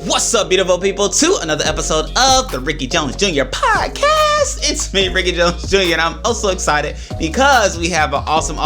What's up, beautiful people, to another episode of the Ricky Jones Jr. podcast. It's me, Ricky Jones Jr., and I'm also excited because we have an awesome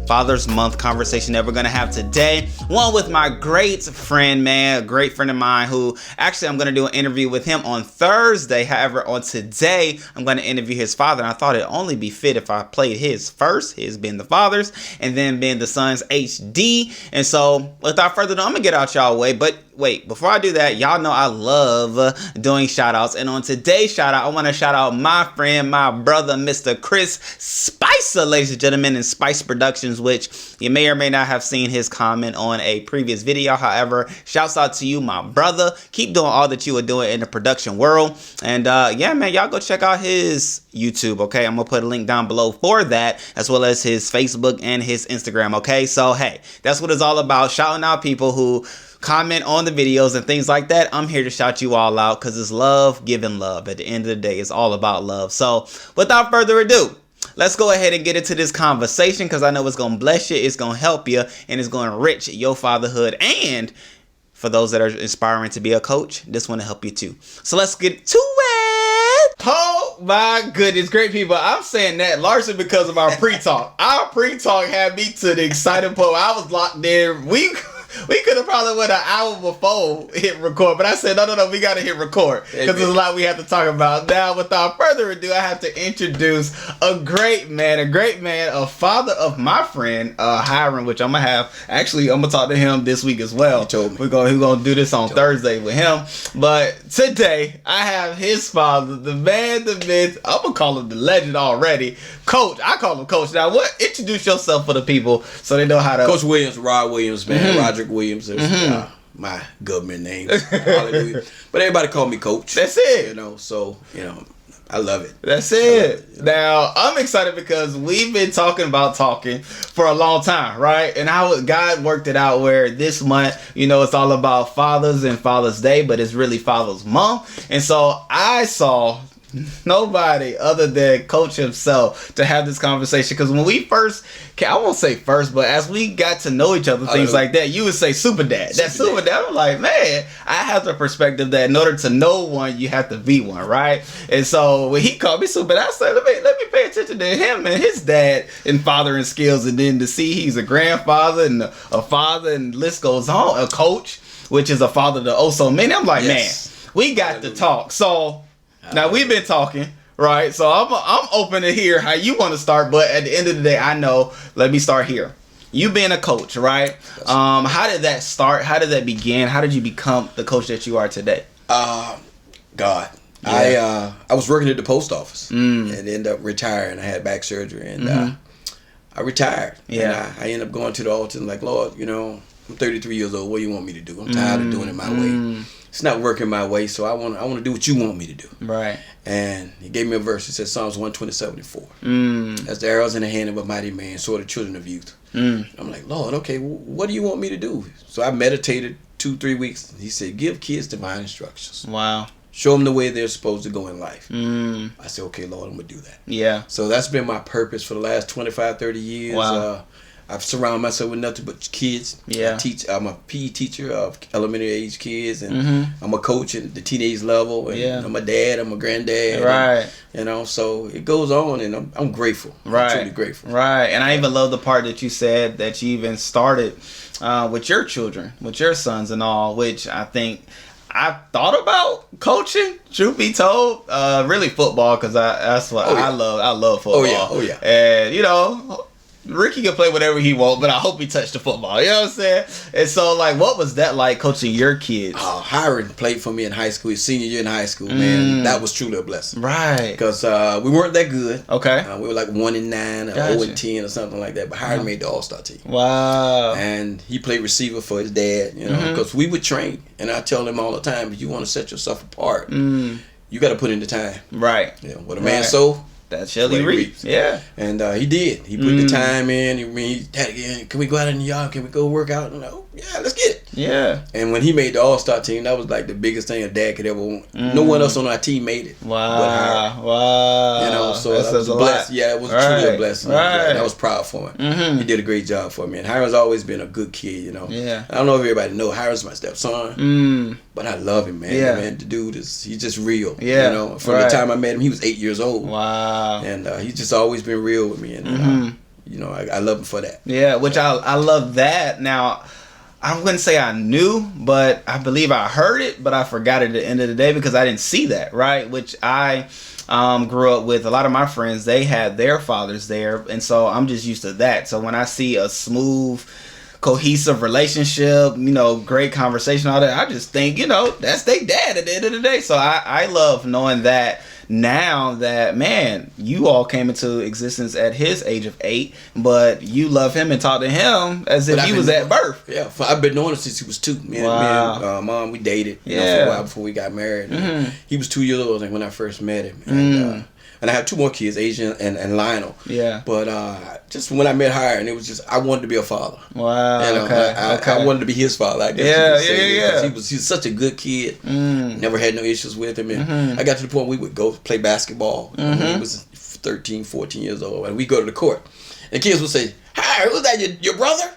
Father's Month conversation that we're going to have today. One with my great friend, a great friend of mine who actually I'm going to do an interview with him on Thursday. However, on today, I'm going to interview his father, and I thought it'd only be fit if I played his first, his being the father's, and then being the son's HD. And so, without further ado, I'm going to get out y'all way. But wait, before I do that, y'all know I love doing shout outs. And on today's shout out, I want to shout out my friend, my brother, Mr. Chris Spicer, ladies and gentlemen, in Spice Productions, which you may or may not have seen his comment on a previous video. However, shouts out to you, my brother. Keep doing all that you are doing in the production world. And yeah, man, y'all go check out his YouTube, okay? I'm going to put a link down below for that, as well as his Facebook and his Instagram, okay? So, hey, that's what it's all about, shouting out people who comment on the videos and things like that. I'm here to shout you all out because it's love, giving love. At the end of the day, it's all about love. So, without further ado, let's go ahead and get into this conversation because I know it's going to bless you, it's going to help you, and it's going to enrich your fatherhood. And for those that are aspiring to be a coach, this one will help you too. So let's get to it. Oh my goodness, great people. I'm saying that largely because of our pre-talk. Our pre-talk had me to the excited point. I was locked in. We could have probably went an hour before hit record, but I said, no, we got to hit record because there's a lot we have to talk about. Now, without further ado, I have to introduce a great man, a father of my friend, Hiram, which I'm going to have. Actually, I'm going to talk to him this week as well. We're going to do this on Thursday with him. But today, I have his father, the man, the myth. I'm going to call him the legend already. Coach. I call him Coach. Now, introduce yourself for the people so they know how to. Coach Williams, Rod Williams, man. Roger Williams is my government name. Hallelujah. But everybody call me Coach. That's it. I love it. That's it. Now, I'm excited because we've been talking for a long time, right? And God worked it out where this month, it's all about fathers and Father's Day, but it's really Father's Month. And so I saw nobody other than Coach himself to have this conversation, because when we first, I won't say first, but as we got to know each other, things like that, you would say super dad. That's super dad. I'm like, man, I have the perspective that in order to know one, you have to be one, right? And so when he called me super dad, I said, let me pay attention to him and his dad and fathering skills, and then to see he's a grandfather and a father, and the list goes on, a coach, which is a father to oh so many. I'm like, man, we got to talk. So now we've been talking, right? So I'm open to hear how you want to start, but at the end of the day, I know. Let me start here. You being a coach, right? How did that start? How did that begin? How did you become the coach that you are today? God, I was working at the post office and ended up retiring. I had back surgery and I retired. Yeah, and I ended up going to the altar and like, Lord, I'm 33 years old. What do you want me to do? I'm tired of doing it my way. It's not working my way, so I want to do what you want me to do. Right. And he gave me a verse. It says Psalms 127:4. As the arrows in the hand of a mighty man, so are the children of youth. I'm like, Lord, okay, what do you want me to do? So I meditated 2-3 weeks. He said, give kids divine instructions. Wow. Show them the way they're supposed to go in life. I said, okay, Lord, I'm going to do that. Yeah. So that's been my purpose for the last 25, 30 years. Wow. I've surrounded myself with nothing but kids. Yeah. I'm a PE teacher of elementary age kids, and I'm a coach at the teenage level. And I'm a dad. I'm a granddad. Right. And, so it goes on, and I'm grateful. Right. I'm truly grateful. Right. And I even love the part that you said that you even started with your children, with your sons and all, which I think I thought about coaching, truth be told, really football, because that's what I love. I love football. Oh yeah. And Ricky can play whatever he wants, but I hope he touched the football. You know what I'm saying? And so, what was that like coaching your kids? Hiram played for me in high school, his senior year in high school, man. That was truly a blessing. Right. Because we weren't that good. Okay. We were like 1-9 or 0-10 or something like that. But Hiram made the All-Star team. Wow. And he played receiver for his dad, because we would train. And I tell him all the time, if you want to set yourself apart, you got to put in the time. Right. What a man sow, that shall he reaps. Yeah. And he did. He put the time in. Daddy, can we go out in the yard? Can we go work out? yeah, let's get it. Yeah. And when he made the All-Star team, that was like the biggest thing a dad could ever want. No one else on our team made it. Wow. Wow. You know, so that was a blessing. Yeah, it was truly a blessing. Right. And I was proud for him. He did a great job for me. And Hiram's always been a good kid, you know. Yeah. I don't know if everybody knows Hiram's my stepson. But I love him, man. Yeah. Man, the dude he's just real. Yeah. You know, from the time I met him, he was 8 years old. Wow. And he's just always been real with me. And, you know, I love him for that. Yeah, which I love that. Now, I wouldn't say I knew, but I believe I heard it, but I forgot it at the end of the day because I didn't see that, right? Which I grew up with. A lot of my friends, they had their fathers there, and so I'm just used to that. So when I see a smooth, cohesive relationship, you know, great conversation, all that, I just think, you know, that's their dad at the end of the day. So I love knowing that now that, man, you all came into existence at his age of 8, but you love him and talk to him as if he was at birth. Yeah, I've been knowing him since he was 2. Me and Mom, we dated for a while before we got married. He was 2 years old when I first met him. And I have 2 more kids, Asian and Lionel. Yeah. But just when I met Hiram, it was just, I wanted to be a father. Wow. You know, I wanted to be his father, I guess. Yeah. He's such a good kid. Never had no issues with him. And I got to the point where we would go play basketball. When he was 13, 14 years old. And we go to the court. And kids would say, "Hi, was that your brother?"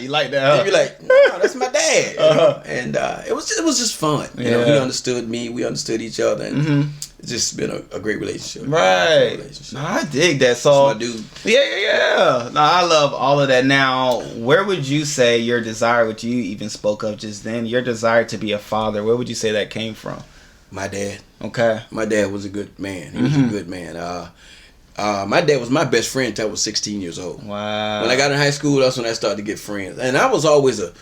You like that, huh? He'd be like, "No, that's my dad." You know? And it was just fun. You know, he understood me. We understood each other. And it's just been a great relationship. Right. No, I dig that. So, that's my dude. Yeah. No, I love all of that. Now, where would you say your desire, which you even spoke of just then, your desire to be a father, where would you say that came from? My dad. Okay. My dad was a good man. He was a good man. My dad was my best friend until I was 16 years old. Wow. When I got in high school, that's when I started to get friends. And I was always a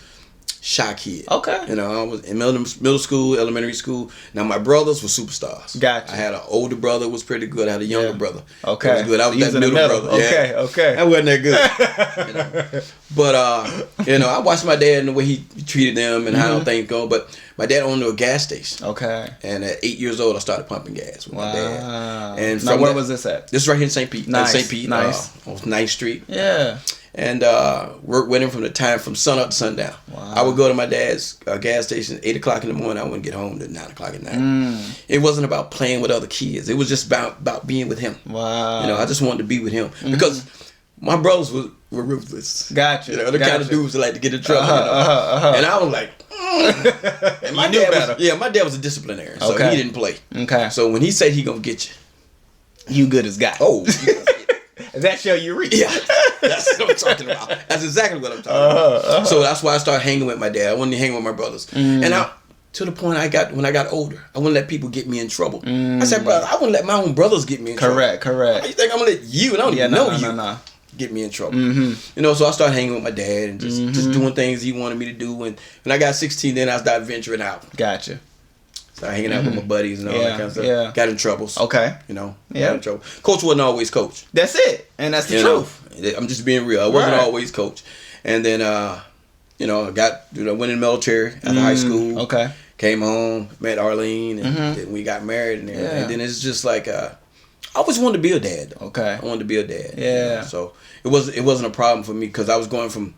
shy kid. Okay. You know, I was in middle school, elementary school. Now, my brothers were superstars. Gotcha. I had an older brother who was pretty good. I had a younger brother. Okay. That was good. I was that middle brother. Okay. I wasn't that good. You know? But, you know, I watched my dad and the way he treated them and how things go. But my dad owned a gas station. Okay. And at 8 years old, I started pumping gas with my dad. And now, where was this at? This is right here in St. Pete. Nice. St. Pete. Nice. On 9th Street. Yeah. And worked with him from sun up to sundown. Wow. I would go to my dad's gas station at 8 o'clock in the morning. I wouldn't get home till 9 o'clock at night. It wasn't about playing with other kids. It was just about being with him. Wow. You know, I just wanted to be with him because my brothers were ruthless. Gotcha. You know, the kind of dudes that like to get in trouble. And I was like, and my dad was a disciplinarian, so he didn't play. Okay. So when he said he gonna get you, you good as God. Oh. That show you reach. Yeah, that's what I'm talking about. That's exactly what I'm talking about. So that's why I started hanging with my dad. I wanted to hang with my brothers. And to the point when I got older, I wouldn't let people get me in trouble. I said, brother, I wouldn't let my own brothers get me in trouble. Correct. You think I'm going to let you, and I don't even know you, get me in trouble. You know, so I started hanging with my dad and just doing things he wanted me to do. And when I got 16, then I started venturing out. Gotcha. Started hanging out with my buddies and all that kind of stuff. Yeah. Got in troubles. Okay. You know, got in trouble. Coach wasn't always coach. That's it. And that's the truth. I'm just being real. I wasn't always coach. And then, you know, went in the military after high school. Okay. Came home, met Arlene, and then we got married and everything. And then it's just like, I always wanted to be a dad. Okay. I wanted to be a dad. Yeah. You know? So it wasn't a problem for me because I was going from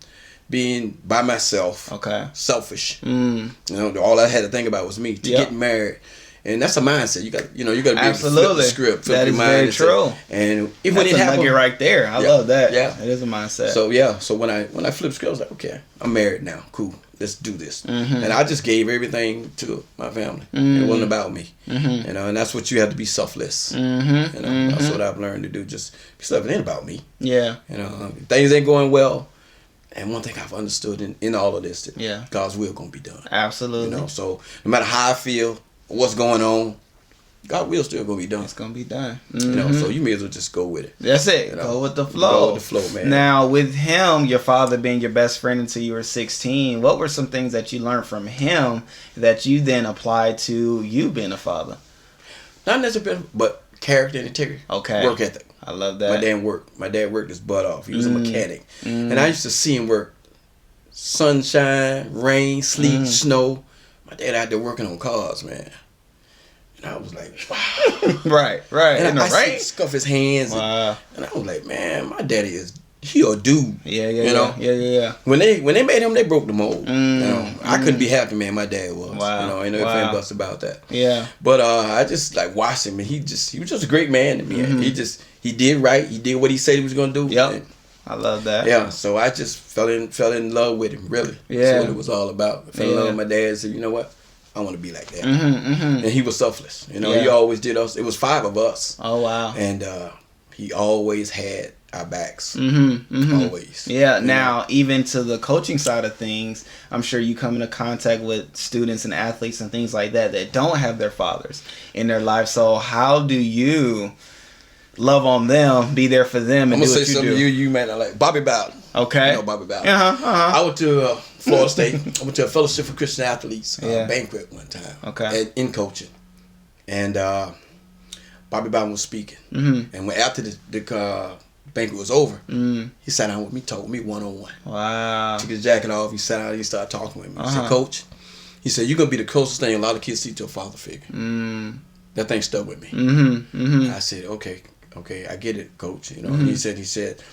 being by myself, selfish. You know, all I had to think about was me. To get married, and that's a mindset. You got to be able to flip the script. That is very true. And if that's a nugget right there. I love that. Yeah, it is a mindset. So when I flipped script, I was like, okay, I'm married now. Cool, let's do this. And I just gave everything to my family. It wasn't about me. You know, and that's what you have to be selfless. You know, that's what I've learned to do. Just be selfless. It ain't about me. Yeah. You know, things ain't going well. And one thing I've understood in all of this, that God's will gonna be done. Absolutely. You know, so no matter how I feel, what's going on, God's will still gonna be done. It's gonna be done. You know, so you may as well just go with it. That's it. You know? Go with the flow. Go with the flow, man. Now, with him, your father being your best friend until you were 16, what were some things that you learned from him that you then applied to you being a father? Not necessarily, but character and integrity. Okay. Work ethic. I love that. My dad worked his butt off. He was a mechanic. And I used to see him work sunshine, rain, sleet, snow. My dad out there working on cars, man. And I was like, wow. Right. And I see him scuff his hands. Wow. And I was like, man, my daddy is he a dude. Yeah. You know? Yeah. When they made him, they broke the mold. You know, I couldn't be happy, man. My dad was. Wow. You know, ain't no ifs and buts about that. Yeah. But I just like watched him, and he was just a great man to me. He did right. He did what he said he was gonna do. Yep. I love that. Yeah. So I just fell in love with him. Really. Yeah. That's what it was all about. I fell in love with my dad. And said, you know what? I want to be like that. And he was selfless. You know, he always did us. It was 5 of us. Oh wow. And he always had our backs. Always. Yeah. Now, even to the coaching side of things, I'm sure you come into contact with students and athletes and things like that don't have their fathers in their life. So how do you love on them, be there for them, and I'm gonna do say what you something do? you may not like. Bobby Bowden. Okay. You know Bobby Bowden. I went to Florida State. I went to a Fellowship for Christian Athletes banquet one time. Okay. In coaching, and Bobby Bowden was speaking. And when after the banquet was over, he sat down with me, talked with me one-on-one. Wow. Took his jacket off. He sat down. He started talking with me. He said, "Coach," he said, "you're gonna be the closest thing a lot of kids see to a father figure." That thing stuck with me. I said, "Okay, I get it, Coach." You know. And he said,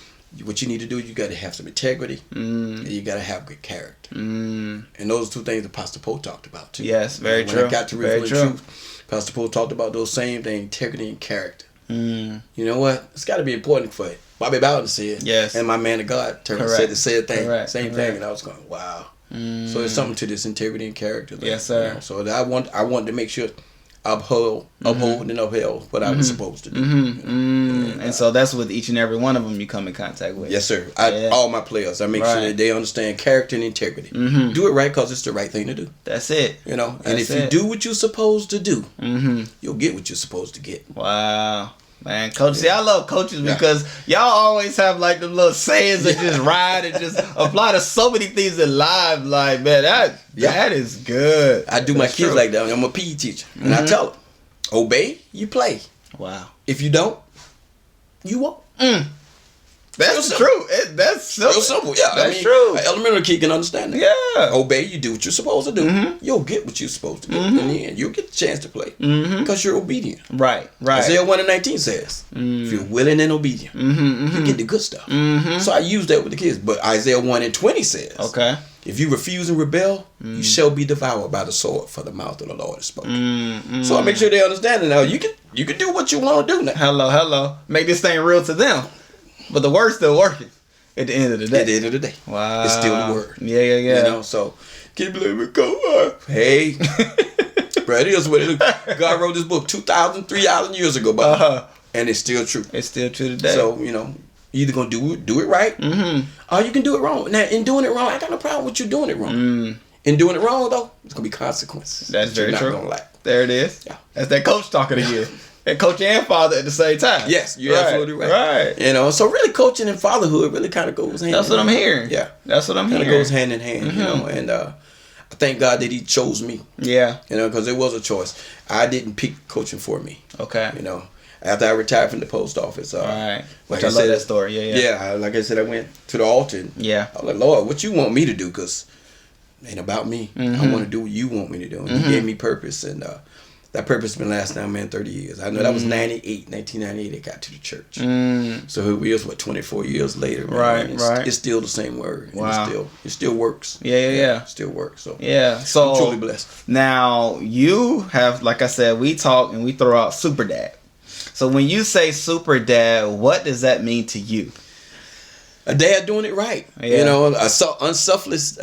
what you need to do, you got to have some integrity, and you got to have good character. And those are 2 things that Pastor Poe talked about too. Yes, very true. When I got to Reveal the Truth, Pastor Poe talked about those same things, integrity and character. You know what? It's got to be important for it. Bobby Bowden said, yes, and my man of God said the same thing. Correct. Thing, and I was going, wow. So there's something to this integrity and character thing. Yes, sir. You know? So I wanted to make sure uphold and upheld what I was supposed to do. And so that's with each and every one of them you come in contact with. Yes, sir. All my players, I make sure that they understand character and integrity. Do it right because it's the right thing to do. That's it. You know, and if you do what you're supposed to do, you'll get what you're supposed to get. Wow. Man, coach, see, I love coaches because y'all always have like them little sayings that just ride and just apply to so many things in life. Like, man, that is good. I do my kids like that. I'm a PE teacher, and I tell them, obey, you play. Wow. If you don't, you won't. That's true. That's simple. Real simple. Yeah, that's true. An elementary kid can understand that. Yeah. Obey, you do what you're supposed to do. You'll get what you're supposed to get. In the end, you'll get the chance to play because you're obedient. Right. Isaiah 1:19 says, if you're willing and obedient, you get the good stuff. So I use that with the kids. But Isaiah 1:20 says, if you refuse and rebel, you shall be devoured by the sword, for the mouth of the Lord is spoken. So I make sure they understand it now. You can do what you want to do now. Hello. Make this thing real to them. But the word's still working at the end of the day. At the end of the day. Wow. It's still the word. Yeah. You know, so can't believe it. Go. Hey. Bro, it is what it is. God wrote this book 2,000, 3,000 years ago, and it's still true. It's still true today. So, you know, you either gonna do it right, or you can do it wrong. Now, in doing it wrong, I got no problem with you doing it wrong. In doing it wrong, though, it's gonna be consequences. That's very true. You're not gonna like. There it is. Yeah. That's that coach talking again. And coach and father at the same time. Yes, you're absolutely right. Right. You know, so really coaching and fatherhood really kind of goes hand in hand. That's what I'm hearing. Yeah. That's what I'm hearing. Kind of goes hand in hand, you know, and I thank God that he chose me. Yeah. You know, because it was a choice. I didn't pick coaching for me. Okay. You know, after I retired from the post office. Right. Like I love that story. Yeah. Like I said, I went to the altar. And I was like, Lord, what you want me to do? Because it ain't about me. I want to do what you want me to do. And he gave me purpose. And that purpose has been lasting now, man, 30 years. I know that was 1998 it got to the church. So here we is, 24 years later, man. Right. It's still the same word. Wow. It still works. Yeah. It still works. So so I'm truly blessed. Now, you have, like I said, we talk and we throw out super dad. So when you say super dad, what does that mean to you? A dad doing it right, you know, a selfless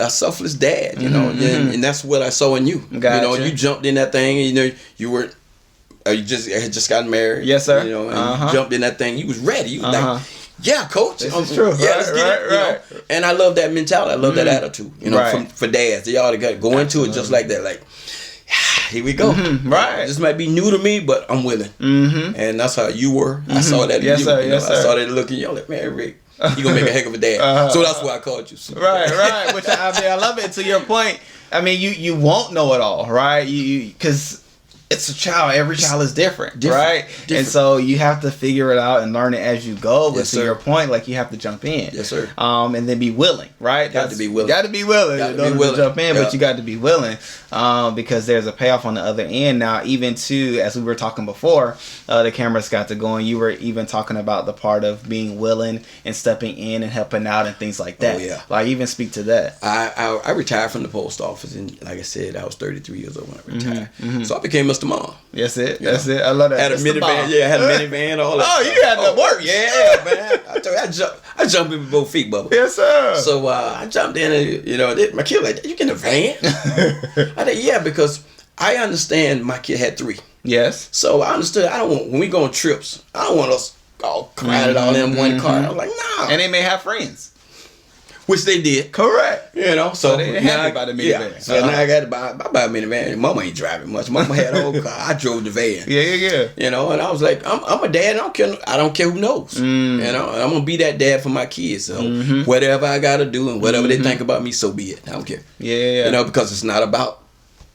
dad, you know, and that's what I saw in you. Gotcha. You know, you jumped in that thing, you know, you had just gotten married. Yes, sir. You know, and you jumped in that thing. You was ready. You was like, yeah, coach. This is true. Yeah, let's get it. You know? And I love that mentality. I love that attitude. You know, for dads, they ought to go into it just like that. Like, here we go. Right. This might be new to me, but I'm willing. And that's how you were. I saw that in you. Sir. You know, I saw that look in you. I'm like, man, Rick, you gonna make a heck of a dad. So that's why I called you. Right. Which I mean, I love it. To your point, I mean, you won't know it all, right? You because it's a child. Every child is different. Right? And so you have to figure it out and learn it as you go. But to your point, like, you have to jump in. Yes, sir. And then be willing, right? Got to be willing. Got to be willing. To jump in, but you got to be willing because there's a payoff on the other end. Now, even too, as we were talking before, the cameras got to going. You were even talking about the part of being willing and stepping in and helping out and things like that. Oh, yeah. Like, even speak to that. I retired from the post office, and like I said, I was 33 years old when I retired. So I became Mr. Mom. That's it. That's it. I love that. Had a minivan. Yeah, I had a minivan. All that. Oh, you had to work. Yeah, man. I told you, I jumped in with both feet, Bubba. Yes, sir. So I jumped in, and my kid was like, "You get in a van?" I said, "Yeah," because I understand my kid had 3. Yes. So I understood. I don't want, when we go on trips, I don't want us all crowded all in one car. I was like, "No." And they may have friends. Which they did. Correct. So they happy about the minivan. Yeah. So now I got to buy a minivan. Mama ain't driving much. Mama had a whole car. I drove the van. Yeah. And I was like, I'm a dad. I don't care who knows. And I'm gonna be that dad for my kids. So whatever I gotta do and whatever they think about me, so be it. I don't care. Yeah. Because it's not about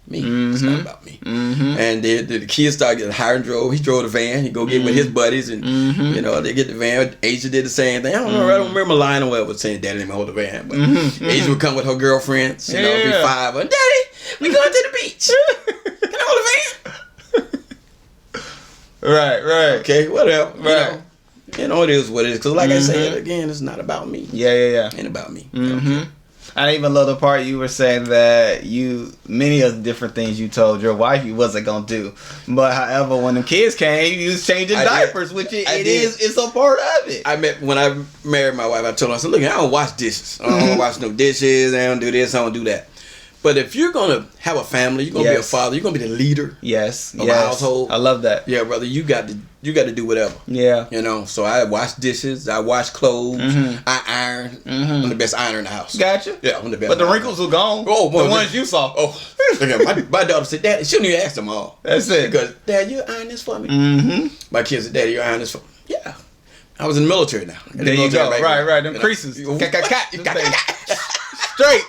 me. It's not about me. And the kids started getting hired and drove. He drove the van. He go get with his buddies, and they get the van. Asia did the same thing. I don't know. I don't remember line or whatever saying Daddy didn't hold the van, but Asia would come with her girlfriends. Be 5. And Daddy, we going to the beach. Can I hold the van? Right. Okay, whatever. Right. It is what it is. Because like I said again, it's not about me. Yeah. It ain't about me. I even love the part you were saying that many of the different things you told your wife you wasn't gonna do, but however, when the kids came, you was changing diapers, which it's a part of it. When I married my wife, I told her, I said, look, I don't wash dishes. I don't wash no dishes. I don't do this. I don't do that. But if you're gonna have a family, you're gonna be a father. You're gonna be the leader. Of a household. I love that. Yeah, brother. You got to do whatever. Yeah. So I wash dishes. I wash clothes. I iron. I'm the best ironer in the house. Gotcha. Yeah, I'm the best. But the wrinkles were gone. Oh, boy, the ones you saw. Oh, my daughter said, Daddy, she didn't even ask them all. That's it. Because, Dad, you iron this for me. My kids said, Daddy, you iron this for me. Yeah. I was in the military now. There you go. Right. Them creases. Straight.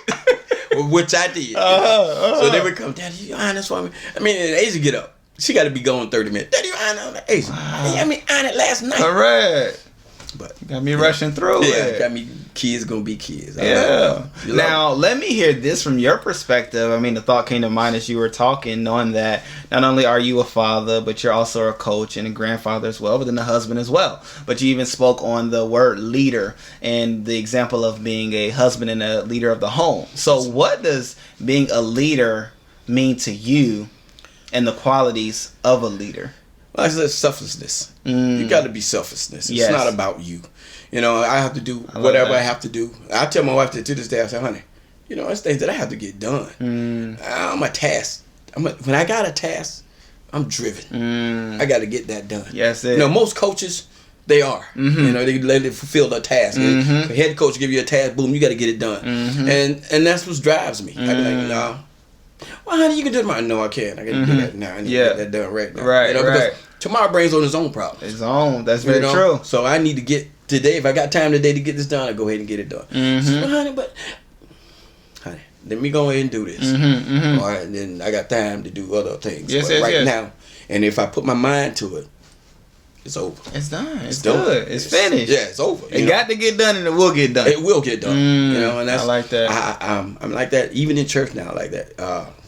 Which I did. So they would come, Daddy, you iron this for me? I mean, Asia get up. She got to be going 30 minutes. Daddy, you iron on that? Asia. Wow. I ironed it last night. Correct. But got me rushing through it. Got me. Kids gonna be kids. Now let me hear this from your perspective. I mean, the thought came to mind as you were talking, knowing that not only are you a father, but you're also a coach and a grandfather as well, but then a husband as well. But you even spoke on the word leader and the example of being a husband and a leader of the home. So what does being a leader mean to you and the qualities of a leader? Like I said, selflessness. You got to be selflessness. It's not about you. I have to do whatever I have to do. I tell my wife that to this day. I say, honey, it's things that I have to get done. I'm a task. When I got a task, I'm driven. I got to get that done. Yes, most coaches, they are. They let it fulfill their task. The head coach give you a task, boom, you got to get it done. And that's what drives me. I be like, no. Well, honey, you can do it tomorrow. No, I can't. I got to do that now. I need to get that done right now. Right. Because tomorrow brings on its own problems. Its own. That's very true. So I need to get today. If I got time today to get this done, I go ahead and get it done. So, honey, let me go ahead and do this. All right, and then I got time to do other things. Now, and if I put my mind to it, it's over. It's done. It's good. It's finished. Yeah, it's over. It got to get done, and it will get done. It will get done. And that's I like that. I'm like that even in church now. Like that.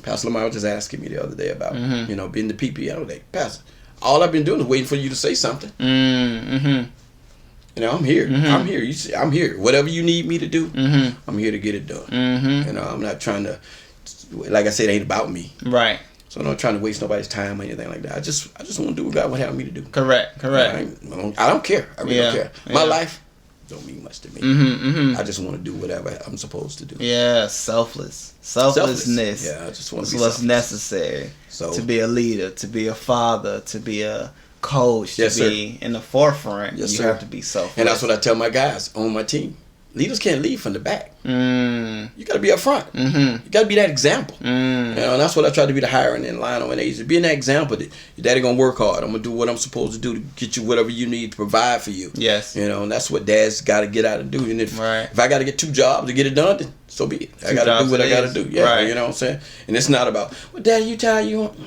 Pastor Lamar was just asking me the other day about being the PP. I was like, Pastor, all I've been doing is waiting for you to say something. I'm here. I'm here. You see, I'm here. Whatever you need me to do, I'm here to get it done. I'm not trying to, like I said, it ain't about me. Right. So I'm not trying to waste nobody's time or anything like that. I just want to do what God would have me to do. Correct. I don't care. I really don't care. My life don't mean much to me. I just want to do whatever I'm supposed to do. Yeah, selflessness. Yeah, I just want to be what's necessary to be a leader, to be a father, to be a coach, to be in the forefront. You have to be selfless. And that's what I tell my guys on my team. Leaders can't lead from the back. You got to be up front. You got to be that example. And that's what I try to be, the hiring in line on age. Being that example that your daddy going to work hard. I'm going to do what I'm supposed to do to get you whatever you need to provide for you. Yes. And that's what dads got to get out and do. And if I got to get 2 jobs to get it done, then so be it. I got to do what I got to do. Yeah, you know what I'm saying? And it's not about, well, Daddy, you tired? You want...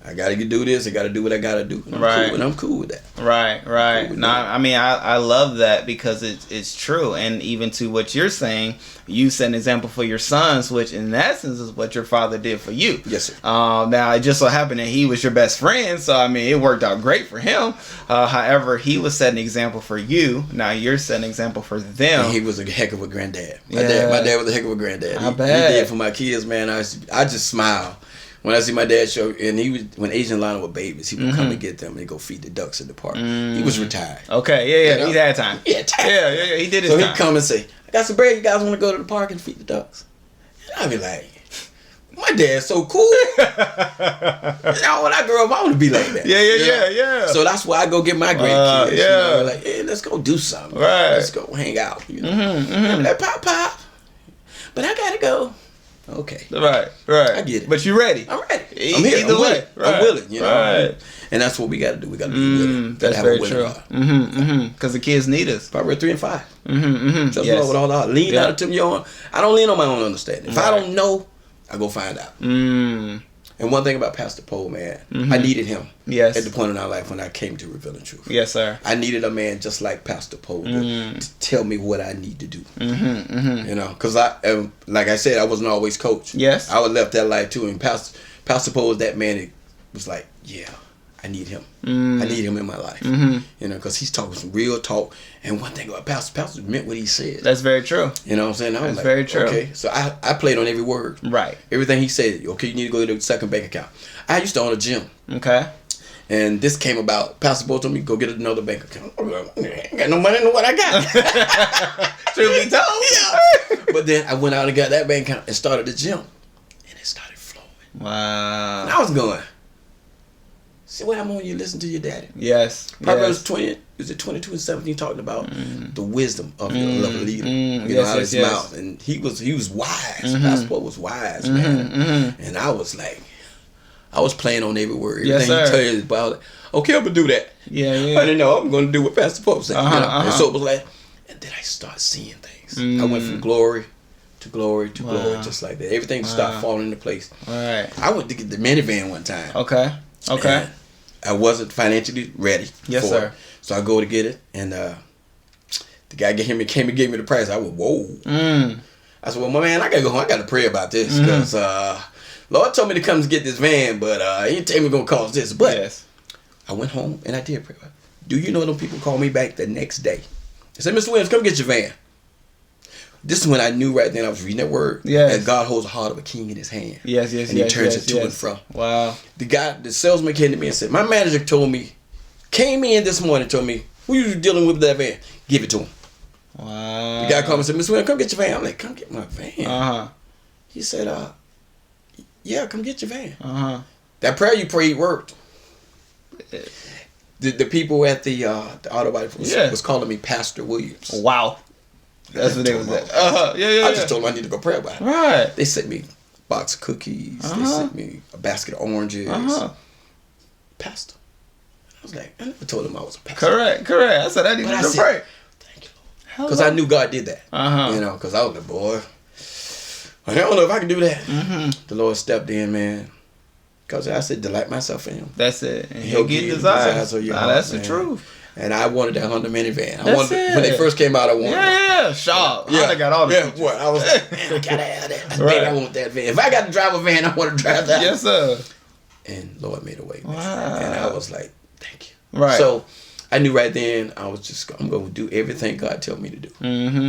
I gotta do this. I gotta do what I gotta do. And I'm cool with that. Right. No, I mean, I love that because it's true. And even to what you're saying, you set an example for your sons, which in essence is what your father did for you. Yes, sir. Now, it just so happened that he was your best friend. So, I mean, it worked out great for him. However, he was setting an example for you. Now, you're setting an example for them. And he was a heck of a granddad. My dad was a heck of a granddad. I bet. He did for my kids, man. I just smile. When I see my dad show, and when Asian Lana were babies, he would come and get them and go feed the ducks in the park. He was retired. Okay, yeah, you know? He had time. Yeah, he did his time. So he'd come and say, I got some bread, you guys want to go to the park and feed the ducks? And I'd be like, my dad's so cool. When I grow up, I want to be like that. Yeah. So that's why I go get my grandkids. You know, like, hey, let's go do something. Right. Let's go hang out. You know? I'm like, pop. But I got to go. Okay. Right. I get it. But you ready? I'm ready. I'm here. Either way. Right. I'm willing. You know? Right. And that's what we got to do. We got to be willing. That's very true. Because the kids need us. Proverbs 3 and 5. Just Yes. Lord with all the heart. Lean out to your own. I don't lean on my own understanding. If I don't know, I go find out. And one thing about Pastor Poe, man, I needed him. Yes. At the point in our life when I came to Revealing Truth. Yes, sir. I needed a man just like Pastor Poe to tell me what I need to do. You know, because like I said, I wasn't always coach. Yes. I was left that life too. And Pastor Poe was that man that was like, yeah, I need him. I need him in my life. You know, because he's talking some real talk. And one thing about Pastor meant what he said. That's very true. You know what I'm saying? I was That's very true. Okay, so I played on every word. Right. Everything he said. Okay, you need to go to the second bank account. I used to own a gym. Okay. And this came about. Pastor Bo told me, go get another bank account. I ain't got no money in what I got. Truth be told. Yeah. But then I went out and got that bank account and started the gym. And it started flowing. Wow. And I was going, see what happened when you listen to your daddy? Yes. Proverbs 20, is it 22 and 17 talking about the wisdom of your leader. You know, out of his mouth. And he was wise. Pastor Bo was wise, man. And I was like, I was playing on every word. Yes, Everything sir. he told you about, okay, I'm going to do that. Yeah. I didn't know I'm going to do what Pastor Pope said. You know? And so it was like, and then I started seeing things. I went from glory to glory to glory, just like that. Everything started falling into place. Right. I went to get the minivan one time. Okay. And I wasn't financially ready Yes, for sir. it. So I go to get it, and the guy came and gave me the price. I went, whoa. I said, well, my man, I got to go home. I got to pray about this because Lord told me to come and get this van, but he didn't tell me going to cost this. But I went home, and I did pray about it. Do you know them people called me back the next day? They said, Mr. Williams, come get your van. This is when I knew right then I was reading that word. Yes. And God holds the heart of a king in his hand. Yes. And he turns it to and from. Wow. The salesman came to me and said, my manager came in this morning and told me, who you dealing with that van? Give it to him. Wow. The guy called me and said, Mr. Williams, come get your van. I'm like, come get my van. He said, yeah, come get your van. That prayer you prayed worked. The people at the auto body was calling me Pastor Williams. Wow. That's what they was at. I just told them I need to go pray about it. Right. They sent me a box of cookies. They sent me a basket of oranges. Pastor. I was like, I never told them I was a pastor. Correct. I said I need to pray. Thank you, Lord. Because I knew God did that. You know, because I was like, boy, I don't know if I can do that. The Lord stepped in, man. Because I said, delight myself in him. That's it. And he'll get desires. That's the truth. And I wanted that Honda minivan. When they first came out, I wanted it. Sharp. I got all the features. Boy, I was like, man, I gotta have that. Baby, I want that van. If I got to drive a van, I want to drive that. Yes, sir. And Lord made a way. Wow. And I was like, thank you. Right. So I knew right then I'm going to do everything God tell me to do.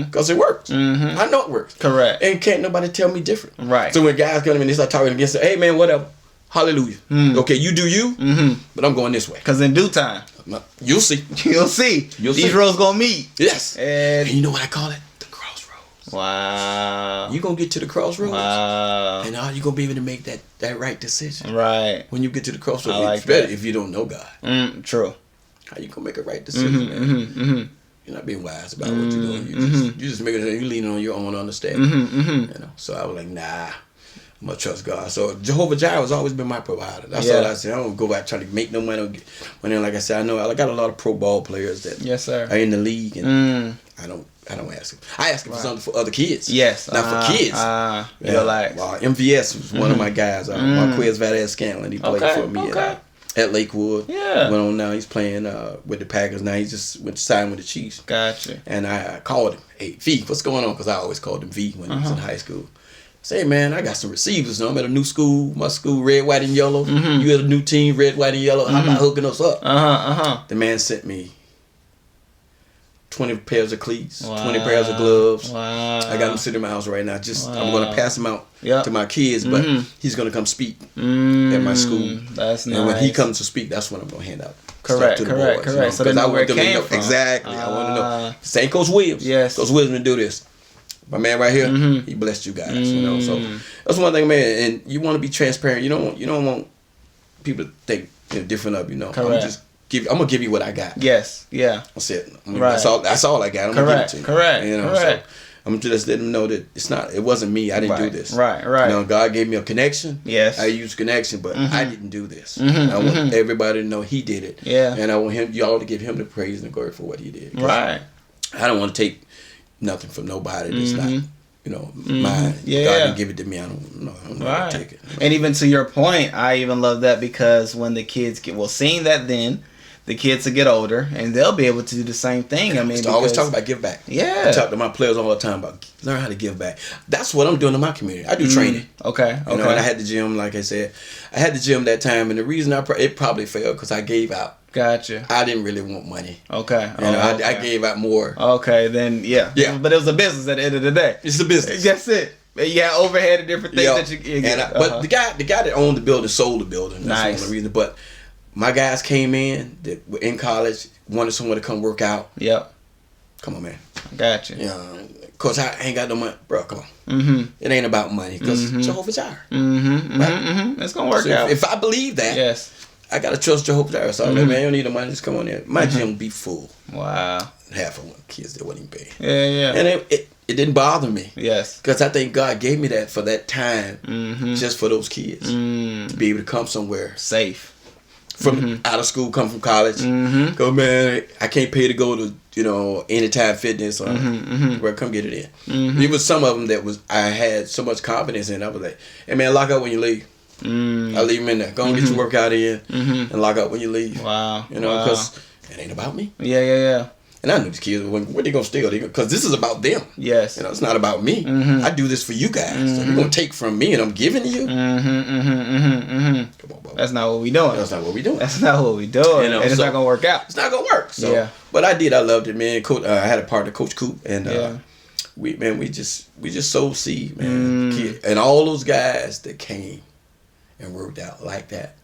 Because it works. I know it works. Correct. And can't nobody tell me different. Right. So when guys come to me and they start talking against it, hey man, whatever. Hallelujah. Okay, you do you, but I'm going this way. Because in due time, you'll see. You'll see. These roads going to meet. Yes. And you know what I call it? The crossroads. Wow. You're going to get to the crossroads. Wow. And you're going to be able to make that right decision. Right. When you get to the crossroads, it's better if you don't know God. True. How you going to make a right decision, man? You're not being wise about what you're doing. You just making it, you leaning on your own understanding. You know. So I was like, nah. I'm going to trust God. So Jehovah Jireh has always been my provider. That's all I said. I don't go out trying to make no money. When then, like I said, I know I got a lot of pro ball players that are in the league, and I don't I don't ask him. I ask him for something for other kids. Yes. Not for kids. You're like... MVS was one of my guys. Marquez Valdez-Scanlon. He played for me at Lakewood. Yeah. Went on now. He's playing with the Packers. Now he just went to sign with the Chiefs. Gotcha. And I called him. Hey, V, what's going on? Because I always called him V when he was in high school. Say, man, I got some receivers. I'm at a new school. My school, red, white, and yellow. You at a new team, red, white, and yellow. How about hooking us up? The man sent me 20 pairs of cleats, 20 pairs of gloves. Wow. I got them sitting in my house right now. I'm going to pass them out to my kids, but he's going to come speak at my school. That's nice. And when he comes to speak, that's when I'm going to hand out. Correct. You know, So they know where it came from. Exactly. I want to know. Same Coach Williams. Yes. Coach Williams to do this. My man right here, he blessed you guys. You know, so that's one thing, man. And you want to be transparent. You don't want people to think different of you. Know, correct. I'm gonna give you what I got. Yes. Yeah. That's it. Right. That's all I got. I'm gonna give it to you. Correct. You know, correct. So I'm just letting them know that it wasn't me. I didn't do this. Right. You know, God gave me a connection. Yes. I used connection, but I didn't do this. I want everybody to know He did it. Yeah. And I want y'all to give Him the praise and the glory for what He did. Right. I don't want to take nothing from nobody that's not, mine. Yeah. God didn't give it to me. I don't know how to take it. And even to your point, I even love that because when the kids seeing that then, the kids will get older and they'll be able to do the same thing. I mean, always talk about give back. Yeah. I talk to my players all the time about learn how to give back. That's what I'm doing in my community. I do training. Okay. You know, and I had the gym, like I said. I had the gym that time, and the reason it probably failed because I gave out. Gotcha. I didn't really want money. Okay. I gave out more. Okay, then yeah. But it was a business at the end of the day. It's a business. That's it. You had overhead and different things that you get. But the guy that owned the building sold the building. That's the only reason. But my guys came in that were in college, wanted someone to come work out. Yep. Come on, man. Gotcha. Cause I ain't got no money, bro. Come on. It ain't about money, cause Jehovah Jireh. It's gonna work out. If I believe that, yes, I gotta trust Jehovah Jireh. So man, you don't need no money. Just come on in. My gym be full. Wow. Half of the kids that wasn't even paying. Yeah. And it didn't bother me. Yes. Because I think God gave me that for that time, just for those kids to be able to come somewhere safe. From out of school, come from college. Go, man, I can't pay to go to, Anytime Fitness or well, come get it in. There was some of them that I had so much confidence in. I was like, hey, man, lock up when you leave. I leave them in there. Go and get your workout in and lock up when you leave. Wow. Because it ain't about me. Yeah. And I knew these kids, what they going to steal? Because this is about them. Yes. It's not about me. I do this for you guys. So you're going to take from me and I'm giving to you? Come on, bro. That's not what we doing. That's not what we doing. It's not going to work out. It's not going to work. So, but I did. I loved it, man. Coach, I had a partner, Coach Coop. And we just sowed seed, man. And all those guys that came and worked out like that,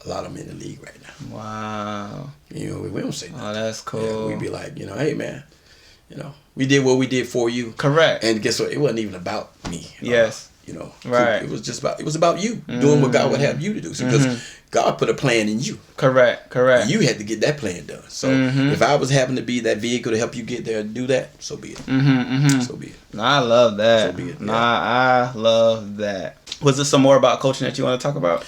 a lot of them in the league right now. Wow. We don't say nothing. Oh, that's cool. We be like, hey, man, we did what we did for you. Correct. And guess what? It wasn't even about me. Yes. Right. It was about you doing what God would have you to do. Because God put a plan in you. Correct. And you had to get that plan done. So if I was having to be that vehicle to help you get there and do that, so be it. So be it. I love that. So be it. I love that. Was there some more about coaching that you want to talk about?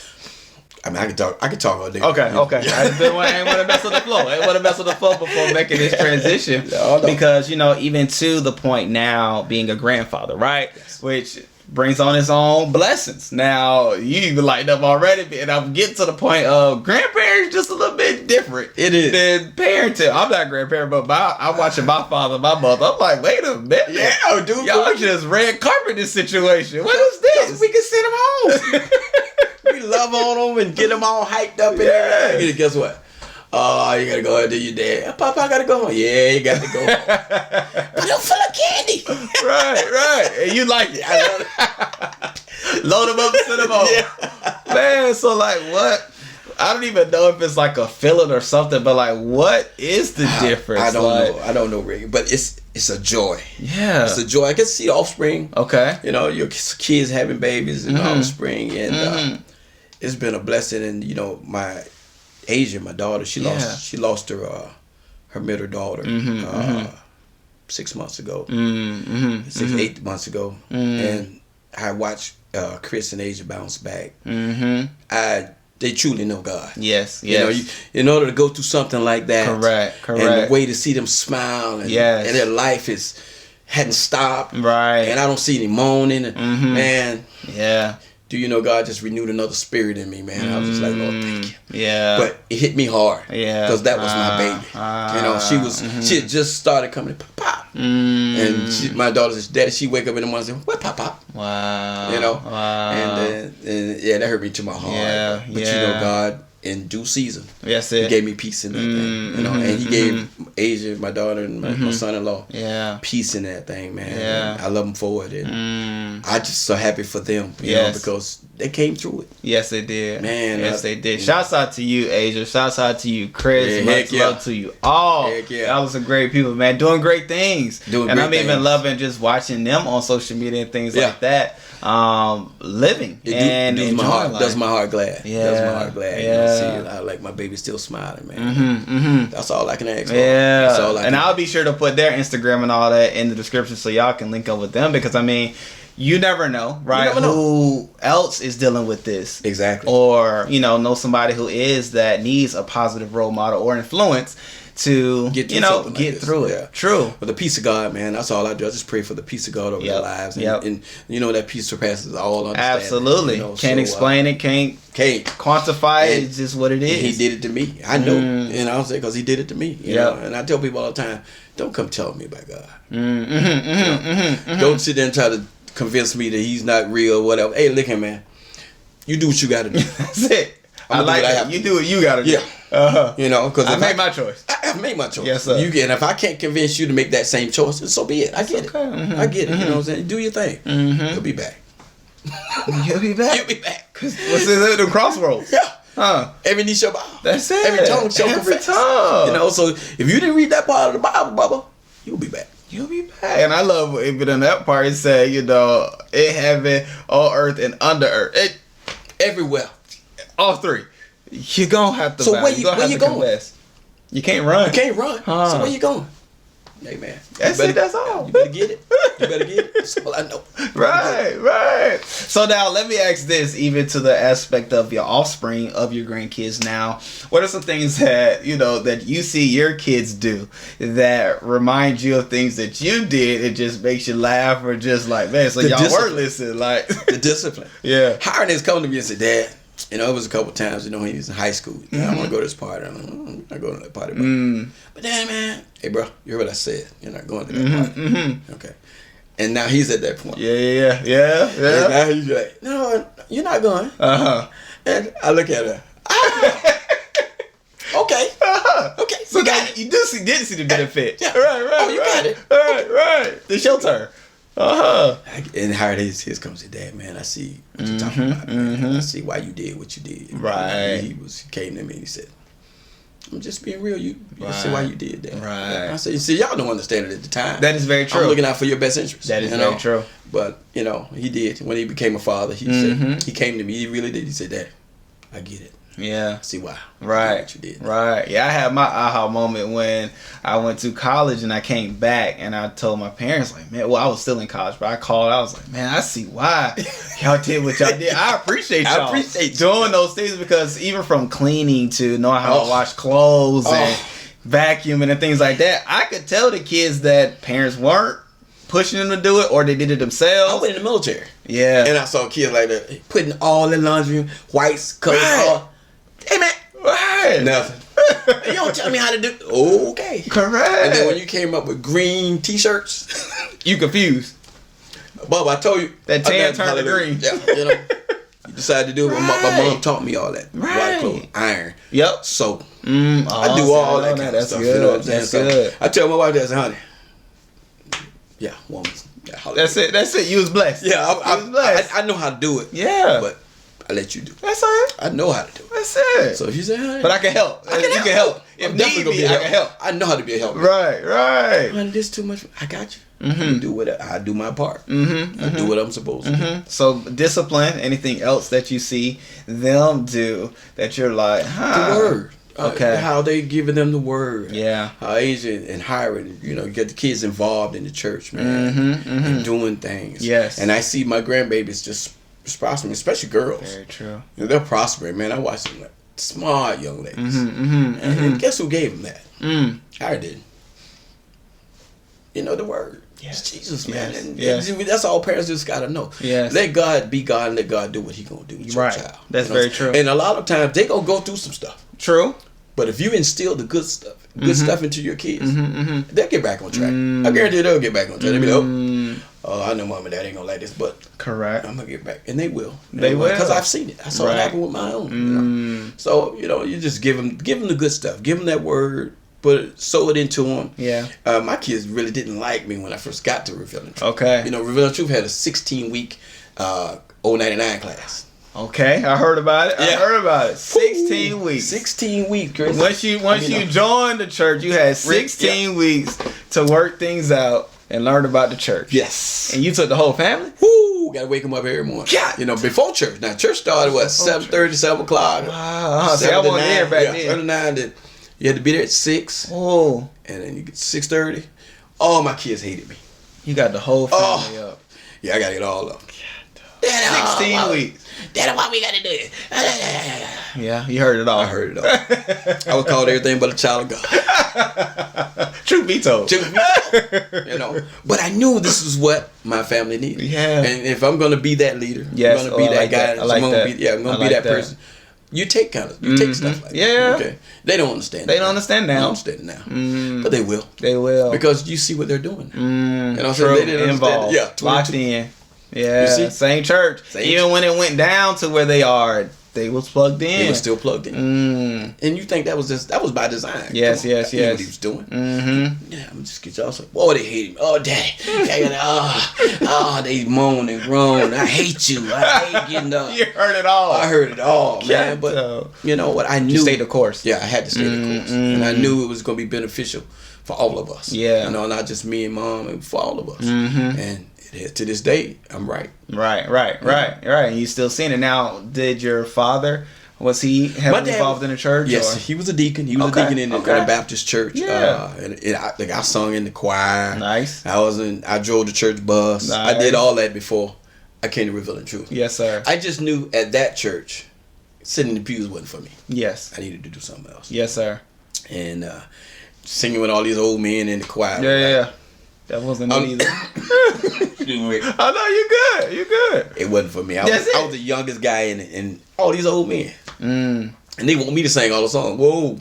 I mean, I can talk all day. Okay. I didn't want to mess with the flow. I didn't want to mess with the flow before making this transition. No. Because, even to the point now being a grandfather, right? Yes. Which brings on its own blessings. Now, you even lighten up already, and I'm getting to the point of grandparents just a little bit different. It is. Than parenting. I'm not a grandparent, but I'm watching my father, my mother. I'm like, wait a minute. Yeah, dude. Y'all just red carpet this situation. What is this? We can send them home. We love on them and get them all hyped up and everything. And guess what? Oh, you gotta go ahead and do your dad. Papa, I gotta go home. Yeah, you got to go home. But I'm full of candy. Right. And you like it. I love it. Load them up and send them home. Yeah. Man, so like what? I don't even know if it's like a feeling or something, but like what is the difference? I don't know. I don't know, Rick. But it's a joy. Yeah. It's a joy. I can see the offspring. Okay. Your kids having babies and offspring. And it's been a blessing. And, my Asia, my daughter, she lost her middle daughter 6 months ago. 8 months ago. And I watched Chris and Asia bounce back. they truly know God. Yes. You know, in order to go through something like that, Correct. and the way to see them smile, and their life hadn't stopped, right? And I don't see any moaning, and man, do you know God just renewed another spirit in me, man? I was just like, Lord, thank you. Yeah. But it hit me hard, because that was my baby. You know, she had just started coming, pop, and my daughter said, Daddy, she wake up in the morning and say, what, pop? Wow. You know, wow. and that hurt me to my heart. Yeah, but you know, God, in due season, He gave me peace in that thing. You know, and He gave Asia, my daughter, and my son-in-law, peace in that thing, man. And I love them for it, and I just so happy for them, you know, because they came through it. Yes, they did, man. Yes, they did. Shouts out to you, Asia. Shouts out to you, Chris. Much love to you all. That was some great people, man, doing great things. I'm even loving just watching them on social media and things like that. Living and enjoying life. Does my heart glad. Does my heart glad. You know, see, I like my baby still smiling, man. That's all I can ask for. That's all I can. I'll be sure to put their Instagram and all that in the description so y'all can link up with them, because I mean, you never know, right? Who else is dealing with this? Exactly. Or, know somebody who that needs a positive role model or influence to get through it. Yeah. True. But the peace of God, man, that's all I do. I just pray for the peace of God over their lives. And you know, that peace surpasses all understanding. Absolutely. Can't explain it, can't quantify it. It's just what it is. He did it to me. I know. You know what I'm saying? Because He did it to me. You know? And I tell people all the time, don't come tell me about God. Don't sit there and try to convince me that He's not real or whatever. Hey, look here, man. You do what you got to do. That's it. I like that. You do what you got to do. Yeah. You know, because I made my choice. I've made my choice. Yes, sir. And if I can't convince you to make that same choice, so be it. I get it. I get it. You know what I'm saying? Do your thing. You'll be back. You'll be back. You'll be back. What's the crossroads? Yeah. Every knee shall bow. That's it. Every tongue shall confess. You know, so if you didn't read that part of the Bible, Bubba, you'll be back. You'll be back. And I love even in that part it said, in heaven, on earth, and under earth. Everywhere. All three. You're going to have to So bow. where you going? Confess. You can't run. You can't run. So where you going? Hey, man. That's all. You better get it. You better get it. That's all I know. Right. So now let me ask this, even to the aspect of your offspring, of your grandkids now. What are some things that, that you see your kids do that remind you of things that you did? It just makes you laugh, or just like, man, so y'all were listening. Like the discipline. Yeah. Hiring has come to me and said, Dad, it was a couple times, when he was in high school. I want to go to this party. I'm not going to that party. But then, man, hey, bro, you heard what I said. You're not going to that party. Okay. And now he's at that point. Yeah. And now he's like, no, you're not going. And I look at her. Okay. Okay. So you did see the benefit. Yeah. Right. Oh, you got it. Right. It's your turn. And Howard his comes and Dad, man, I see what you're talking about, man. I see why you did what you did. Right. He came to me and he said, I'm just being real. You see why you did that. Right. I said, see, y'all don't understand it at the time. That is very true. I'm looking out for your best interest. That is very true. But, he did. When he became a father, he said, he came to me. He really did. He said, Dad, I get it. Yeah. See why. Right. What you did. Right. Yeah, I had my aha moment when I went to college and I came back and I told my parents, like, man, I was still in college, but I called. I was like, man, I see why y'all did what y'all did. I appreciate y'all. I appreciate doing those things, because even from cleaning to knowing how to wash clothes and vacuuming and things like that, I could tell the kids that parents weren't pushing them to do it, or they did it themselves. I went in the military. Yeah. And I saw kids like that putting all in laundry, whites, colors, all. Hey, man. Right. Nothing. You don't tell me how to do. Okay. Correct. And then when you came up with green T-shirts, you confused. Bob, I told you that tan turned to green. Yeah, you decided to do it. My mom taught me all that. Right. White clothes, iron. Yep. Soap. I do all that kind of stuff. Good. You know what I'm saying? That's good. I tell my wife, "That's honey." Yeah, woman. Yeah, that's it. You was blessed. Yeah, I know how to do it. Yeah, but I let you do it. That's it. I know how to do it. That's it. So if you say, hey, but I can help. You can help. If need be, I can help. I know how to be a helper. Right. Honey, this too much. I got you. You do what I do my part. I do what I'm supposed to do. So discipline. Anything else that you see them do that you're like, the word. Okay. How they giving them the word. Yeah. How Asian and hiring, get the kids involved in the church, man, and doing things. Yes. And I see my grandbabies just is prospering, especially girls. Very true. You know, they're prospering, man. I watch some like, smart young ladies. And guess who gave them that? I did. You know the word. Yes. It's Jesus, man. Yes. And Yes. that's all parents just gotta know. Yes. Let God be God and let God do what He gonna do with your child. That's very true. And a lot of times they gonna go through some stuff. True. But if you instill the good stuff into your kids, they'll get back on track. I guarantee they'll get back on track. They'll be like, oh, I know mom and dad ain't gonna like this, but correct. I'm gonna get back, and they will. They will, because I've seen it. I saw it happen with my own. You know? So you just give them the good stuff. Give them that word. Sow it into them. Yeah. My kids really didn't like me when I first got to Revealing Truth. Okay. You know, Revealing Truth had a 16-week 099 class. Okay, I heard about it. I heard about it. 16 weeks. 16 weeks, Chris. Once you joined the church, you had 16 weeks to work things out and learn about the church. Yes. And you took the whole family? Woo! Got to wake them up every morning. God. You know, before church. Now, church started, 7:30, 7 o'clock. Wow. See, I wasn't there back then. 7 to 9. You had to be there at 6. Oh. And then you get 6:30. All my kids hated me. You got the whole family up. Yeah, I got to get all of them. 16 weeks. Daddy, why we got to do it? Yeah, you heard it all. I heard it all. I was called everything but a child of God. Truth be told. You know, but I knew this is what my family needed. Yeah. And if I'm gonna be that leader, yes, I'm gonna be that guy. I like that. I'm gonna be that person. You take take stuff like that. Yeah. Okay. They don't understand. They don't understand now. They don't understand it now. But they will. They will. Because you see what they're doing. You know, so they didn't involved. understand. Yeah. Locked in. Yeah. Same church. Even when it went down to where they are, they was plugged in. They were still plugged in. And you think that was by design. Yes, yes, He knew what he was doing. Yeah, I'm just get y'all say, boy, they hate him. Oh, daddy. They moan and groan. I hate you. I hate getting up. You heard it all. I heard it all, man. But you know what? I knew. You stayed the course. Yeah, I had to stay the course. And I knew it was going to be beneficial for all of us. Yeah. You know, not just me and mom, and for all of us. And to this day, I'm right. Right. And you still seeing it. Now, did your father, was he heavily involved in the church? Yes, or? he was a deacon. He was a deacon in the Baptist church. Yeah. I sung in the choir. Nice. I drove the church bus. Nice. I did all that before I came to Revealing Truth. Yes, sir. I just knew at that church, sitting in the pews wasn't for me. Yes. I needed to do something else. Yes, sir. And singing with all these old men in the choir. Yeah. That wasn't it either. Oh no, you good. It wasn't for me. I was the youngest guy in all these old men. And they want me to sing all the songs. Whoa.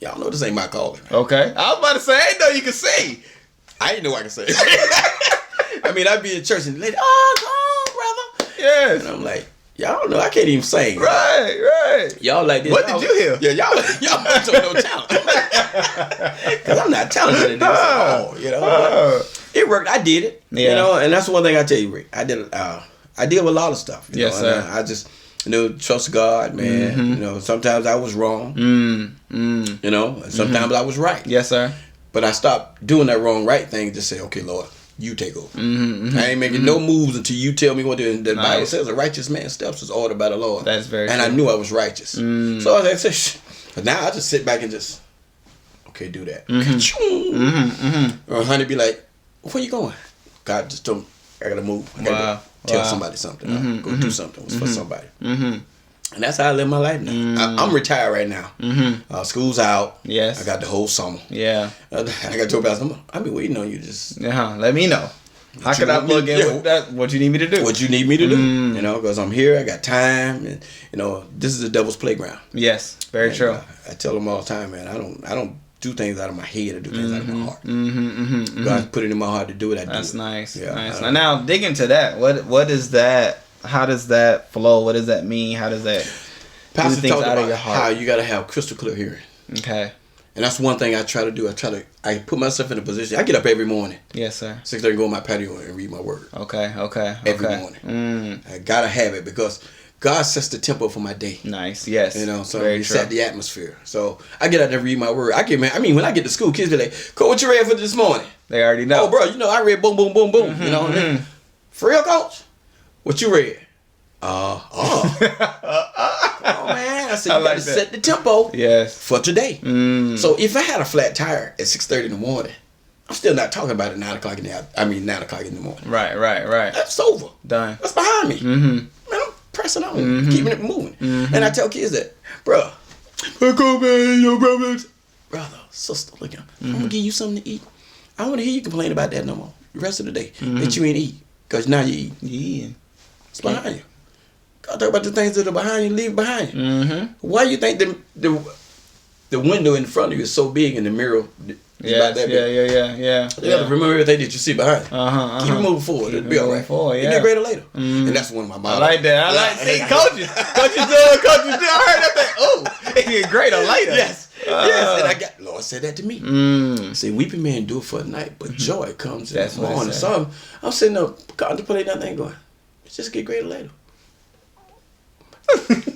Y'all know this ain't my calling. Okay. I was about to say, I didn't know you could sing. I didn't know I could sing. I mean, I'd be in church and the lady, oh, come on, brother. Yes. And I'm like, y'all know I can't even sing. Right. Y'all like this. What did you hear? Yeah, y'all don't know talent. Because I'm not talented in this at all, you know. It worked. I did it. Yeah. You know, and that's one thing I tell you, Rick. I deal with a lot of stuff. Yes, sir. I just, trust God, man. You know, sometimes I was wrong. You know, and sometimes I was right. Yes, sir. But I stopped doing that wrong, right thing. Just say, okay, Lord, you take over. I ain't making no moves until you tell me what to do. The Bible says a righteous man's steps is ordered by the Lord. That's very true. And I knew I was righteous. So I said, but now I just sit back and just, okay, do that. Or honey be like, where you going? God just told me, I gotta move. I gotta tell somebody something. Go do something. It's for somebody. And that's how I live my life now. I'm retired right now. School's out. Yes. I got the whole summer. Yeah. I got told about I've been waiting on you. Just let me know. How can I plug in with that? What you need me to do? What you need me to do? You know, because I'm here. I got time, and this is the devil's playground. Yes, very true. I tell them all the time, man. I don't do things out of my head. I do things out of my heart. God's put it in my heart to do it. That's nice. Yeah, nice. Now dig into that. What is that? How does that flow? What does that mean? How does that Pastor do things talked out about of your heart? how you got to have crystal clear hearing. Okay. And that's one thing I try to do. I put myself in a position. I get up every morning. Yes, sir. 6:30, go on my patio and read my word. Okay. Every morning. I gotta have it because God sets the tempo for my day. Nice. Yes. So He set the atmosphere. So I get out there and read my word. When I get to school, kids be like, "Coach, what you read for this morning?" They already know. Oh, bro, I read boom, boom, boom, boom. For real, coach? What you read? Come on, man. I said, you got to set the tempo yes. for today. So if I had a flat tire at 6:30 in the morning, I'm still not talking about it 9 o'clock in the afternoon. 9 o'clock in the morning. Right. That's over. Done. That's behind me. Man, I'm pressing on, keeping it moving. And I tell kids that, bro, brother, sister, look at I'm gonna give you something to eat. I don't want to hear you complain about that no more. The rest of the day that you ain't eat, cause now you eat. Yeah. It's behind you. Gotta talk about the things that are behind you, leave behind you. Why you think the window in front of you is so big and the mirror? Yeah. You gotta remember everything that you see behind. Keep moving forward. It'll be all right. You get greater later. And that's one of my mottos. I like that. I like see coaches. Coaches do. I heard that thing. Oh, it get greater later. Yes. And I got Lord said that to me. Say weeping man do it for a night, but joy comes in the morning. So I'm sitting up contemplating that thing, going, it just get greater later.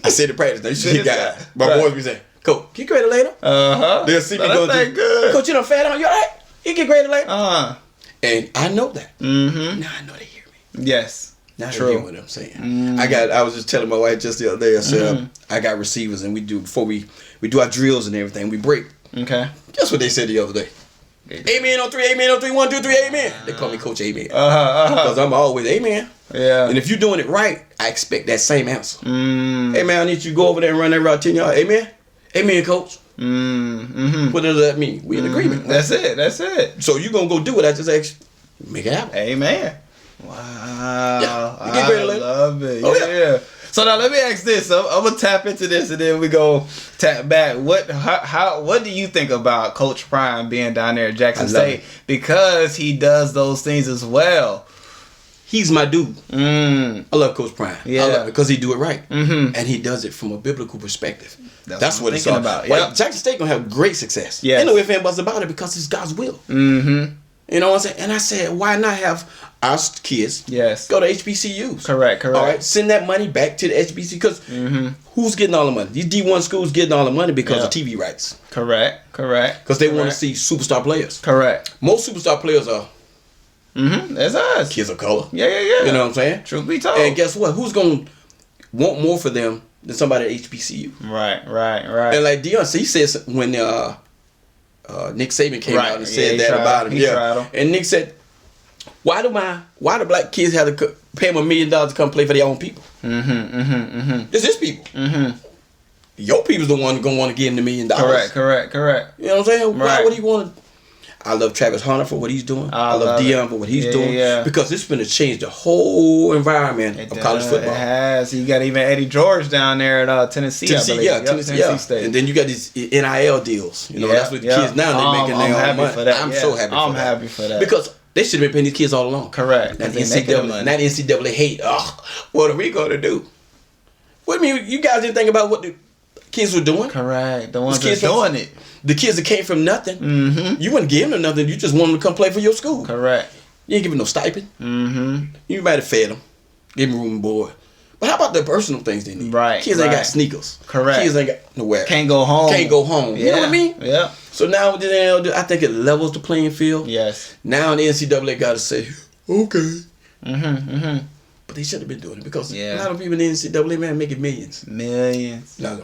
I said to practice. Now you see guys. My boys be saying, Coach, get greater later. They'll see me go through. Good. Coach, you done fat on. You all right? You get greater later. And I know that. Now I know they hear me. Yes. Now they hear what I'm saying. I was just telling my wife just the other day. I said I got receivers, and we do before we do our drills and everything. We break. Okay. Guess what they said the other day? Amen on 3, amen on 3, 1, 2, 3, amen. They call me Coach Amen. Because I'm always amen. Yeah. And if you're doing it right, I expect that same answer. Hey man, I need you to go over there and run that route 10 yards. Amen. Amen, Coach. What does that mean? We in agreement. That's it. So you gonna go do what I just asked you. Make it happen. Amen. Wow. Yeah. You get greater later. Love it. Oh, yeah. So now let me ask this. I'm gonna tap into this and then we go tap back. What do you think about Coach Prime being down there at Jackson State? Because he does those things as well. He's my dude. I love Coach Prime. Yeah. I love it because he do it right. And he does it from a biblical perspective. That's what it's all about. Yep. Jackson State gonna have great success. Yes. Ain't no ifs and buts about it because it's God's will. You know what I'm saying? And I said, why not have our kids go to HBCUs? Correct. All right, send that money back to the HBCU because who's getting all the money? These D1 schools getting all the money because of TV rights. Correct. Because they want to see superstar players. Correct. Most superstar players are that's us. kids of color. Yeah. You know what I'm saying? Truth be told. And guess what? Who's going to want more for them than somebody at HBCU? Right. And like Deion, he said when Nick Saban came out and said that about him. Tried him. And Nick said, why do black kids have to pay them $1 million to come play for their own people? It's his people. Your people's the one gonna want to give him $1 million. Correct. You know what I'm saying? Why would he want to? I love Travis Hunter for what he's doing. I love Deion for what he's doing. Because it's going to change the whole environment of college football. It has. You got even Eddie George down there at Tennessee. Tennessee State. And then you got these NIL deals. You know, that's what the kids now they're making their own money. I'm so happy for that. I'm happy for that. Because they should have been paying these kids all along. Correct. Not NCAA hate. What are we going to do? What do you mean? You guys didn't think about what the kids were doing? Correct. The ones that's doing it. The kids that came from nothing, you wouldn't give them nothing. You just want them to come play for your school. Correct. You ain't give them no stipend. You might have fed them, give them room and board. But how about the personal things they need? Right. Kids ain't got sneakers. Correct. Kids ain't got nowhere. Can't go home. You know what I mean? Yeah. So now I think it levels the playing field. Yes. Now the NCAA got to say, okay. But they should have been doing it because a lot of people in the NCAA, man, making millions. No,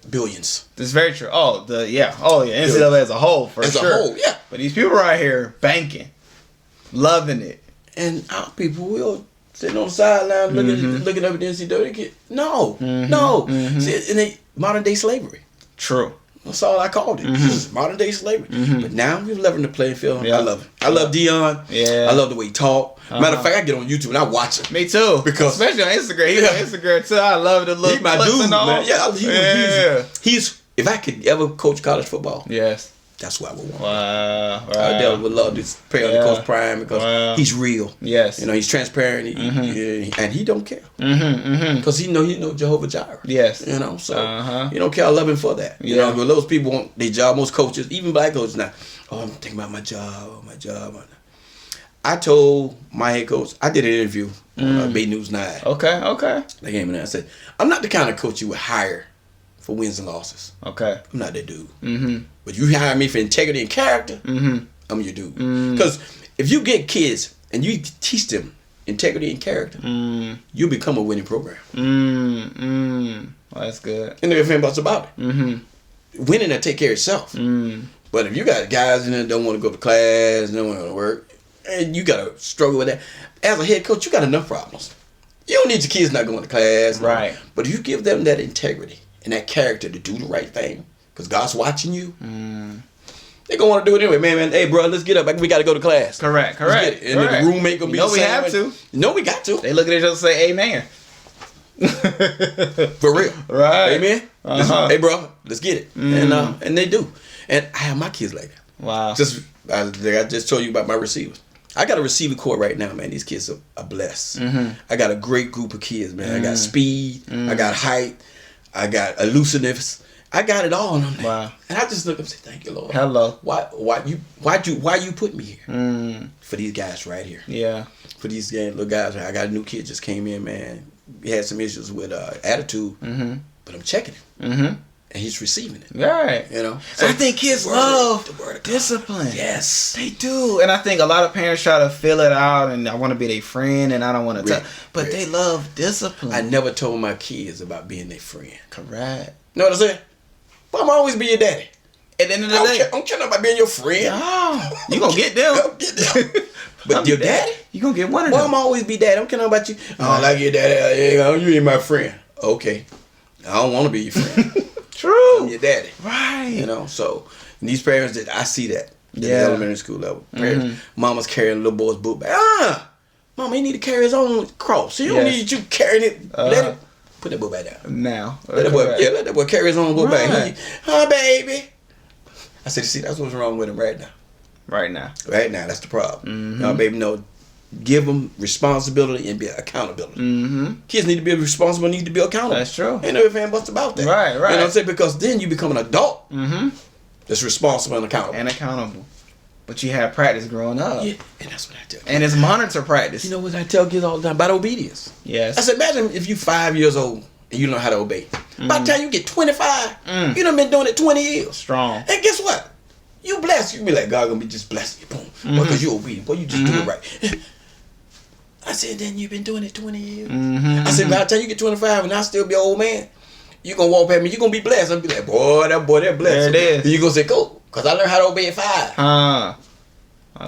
billions. That's very true. NCAA as a whole, for sure. As a whole, yeah. But these people right here banking, loving it, and our people will sitting on the sideline looking up at the NCAA. No. See, and they modern day slavery. True. That's all I called it. Modern day slavery. But now we're leveling the playing field. I love it. I love Deion. Yeah. I love the way he talk. Matter of fact, I get on YouTube and I watch it. Me too. Because especially on Instagram. He's on Instagram too. I love the little he's my clips dude, and all. Man. Yeah, he's if I could ever coach college football. Yes. That's what I would want. Wow. I definitely would love to play on Coach Prime because he's real. Yes. You know, he's transparent and he don't care. Because he know Jehovah Jireh. Yes. You know, so he don't care. I love him for that. You know, but those people want their job, most coaches, even black coaches now. Oh, I'm thinking about my job. I told my head coach, I did an interview on Bay News 9. Okay. They came in there and said, I'm not the kind of coach you would hire for wins and losses. Okay. I'm not that dude. But you hire me for integrity and character, I'm your dude. Because if you get kids and you teach them integrity and character, you become a winning program. Well, that's good. And there's nothing else about it. Winning will take care of itself. But if you got guys in there that don't want to go to class, don't want to work, and you got to struggle with that, as a head coach, you got enough problems. You don't need your kids not going to class. Right. But if you give them that integrity and that character to do the right thing, because God's watching you, they're going to want to do it anyway. Man, hey, bro, let's get up. We got to go to class. Correct. And the roommate going to be the same. We have to. We got to. They look at each other and say, amen. For real. Right. Amen. Hey, bro, let's get it. And they do. And I have my kids like that. Wow. I just told you about my receivers. I got a receiver corps right now, man. These kids are blessed. I got a great group of kids, man. I got speed. I got height. I got elusiveness. I got it all on there. Wow. And I just look up and say, thank you, Lord. Hello. Why you put me here? For these guys right here. Yeah. For these little guys. I got a new kid just came in, man. He had some issues with attitude, but I'm checking him. And he's receiving it. Right. You know? So I think kids love discipline. Yes. They do. And I think a lot of parents try to fill it out and I want to be their friend and I don't want to tell. But they love discipline. I never told my kids about being their friend. Correct. You know what I'm saying? But I'm always be your daddy. At the end of the day. I don't care about being your friend. No. You going to get them. But your daddy? You going to get one of them. I'm always be daddy. I don't care about you. I don't like your daddy. You ain't my friend. Okay. I don't want to be your friend. True. I'm your daddy. Right. You know, so these parents, I see that at the elementary school level. Mama's carrying a little boy's book bag. Mama, he need to carry his own cross. He don't need you carrying it. Let it. Put that book back down. Now. Let that boy carry his own book bag. Baby. I said, see, that's what's wrong with him right now. Right now, that's the problem. Baby, no. Give them responsibility and be accountability. Kids need to be responsible, need to be accountable. That's true. Ain't no ifs, ands, buts about that. Right. You know what I'm saying? Because then you become an adult that's responsible and accountable. But you have practice growing up. Yeah, and that's what I tell you. And it's monitor practice. You know what I tell kids all the time? About obedience. Yes. I said, imagine if you 5 years old and you don't know how to obey. By the time you get 25, you done been doing it 20 years. Strong. And guess what? You blessed. You be like, God gonna be just blessing you. Boom. Because you obedient. Boy, you just do it right. I said, then you've been doing it 20 years. I said, by the time you get 25 and I still be an old man, you gonna walk past me, you gonna be blessed. I'm be like, that boy, that blessed. There it is. And you gonna say, go. Because I learned how to obey at 5.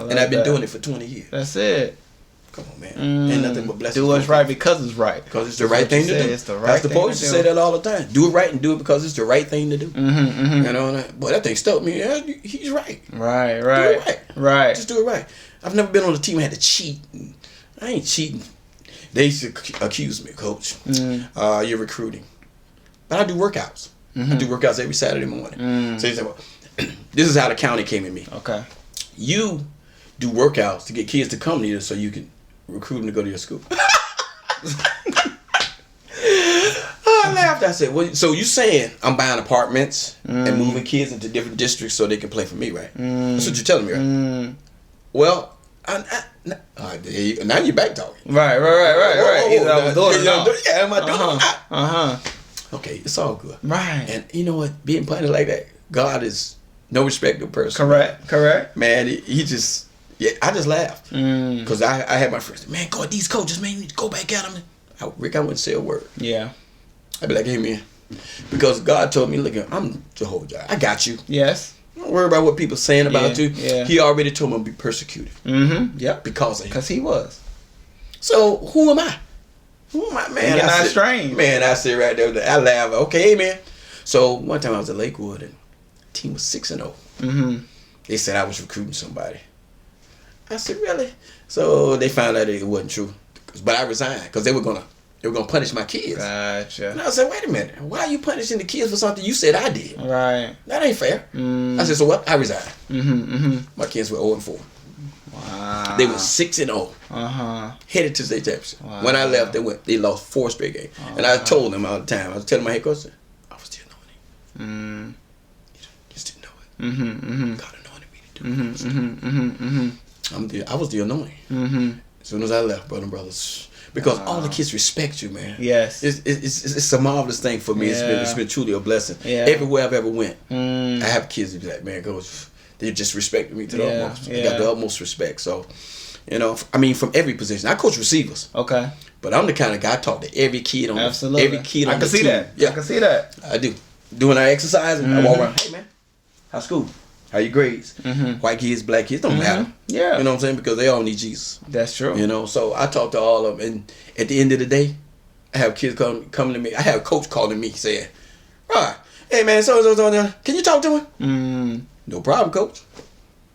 And I've been doing it for 20 years. That's it. Come on, man. Ain't nothing but blessings. Do what's right because it's right. Because it's the right thing to do. It's the right thing to do. Pastor say that all the time. Do it right and do it because it's the right thing to do. You know, boy, that thing stuck me. Yeah, he's right. Right. Do it right. Right. Just do it right. I've never been on a team that had to cheat. I ain't cheating. They used to accuse me, coach. You're recruiting. But I do workouts. I do workouts every Saturday morning. So you say, well, this is how the county came at me. Okay. You do workouts to get kids to come to you so you can recruit them to go to your school. I laughed. I said, well, so you saying I'm buying apartments and moving kids into different districts so they can play for me, right? That's what you're telling me, right? Well, now you're back talking. Right. Either I was doing it or not. Yeah, am I doing it? Okay, it's all good. Right. And you know what? Being punished like that, God is no respecter of person. Correct. Man, he just... Yeah, I just laughed. Because I had my friends, man, God, these coaches, man, you need to go back at them. Rick, I wouldn't say a word. Yeah. I'd be like, hey, man. Because God told me, look, I'm Jehovah Jireh. I got you. Yes. Don't worry about what people are saying about you. Yeah. He already told me to be persecuted. Yep. Because of him. Because he was. So, who am I? Man? You're not strange. Man, I sit right there. I laugh. Okay, man. So, one time I was at Lakewood and the team was 6-0. They said I was recruiting somebody. I said, really? So they found out it wasn't true. But I resigned because they were gonna punish my kids. Gotcha. And I said, wait a minute. Why are you punishing the kids for something you said I did? Right. That ain't fair. I said, so what? I resigned. My kids were 0-4. Wow. They were 6-0. Headed to state championship. Wow. When I left, they lost 4 straight games. And I told them all the time. I was telling my head coach, I was still knowing it. You just didn't know it. God anointed me to do it. I was the anointing. As soon as I left, brothers, because all the kids respect you, man. Yes, it's a marvelous thing for me. Yeah. It's been truly a blessing. Yeah. Everywhere I've ever went, I have kids that be like, man, coach, they just respected me to the utmost. I got the utmost respect. So, you know, I mean, from every position, I coach receivers. Okay, but I'm the kind of guy I talk to every kid on absolutely every kid on I the can see team. that. Yeah, I can see that. I do. Doing our exercise, and I walk around. Hey, man, how's school? How your grades? White kids, black kids, don't matter. Yeah. You know what I'm saying? Because they all need Jesus. That's true. You know, so I talk to all of them, and at the end of the day, I have kids coming to me. I have a coach calling me saying, "All right, hey man, so can you talk to him?" No problem, coach.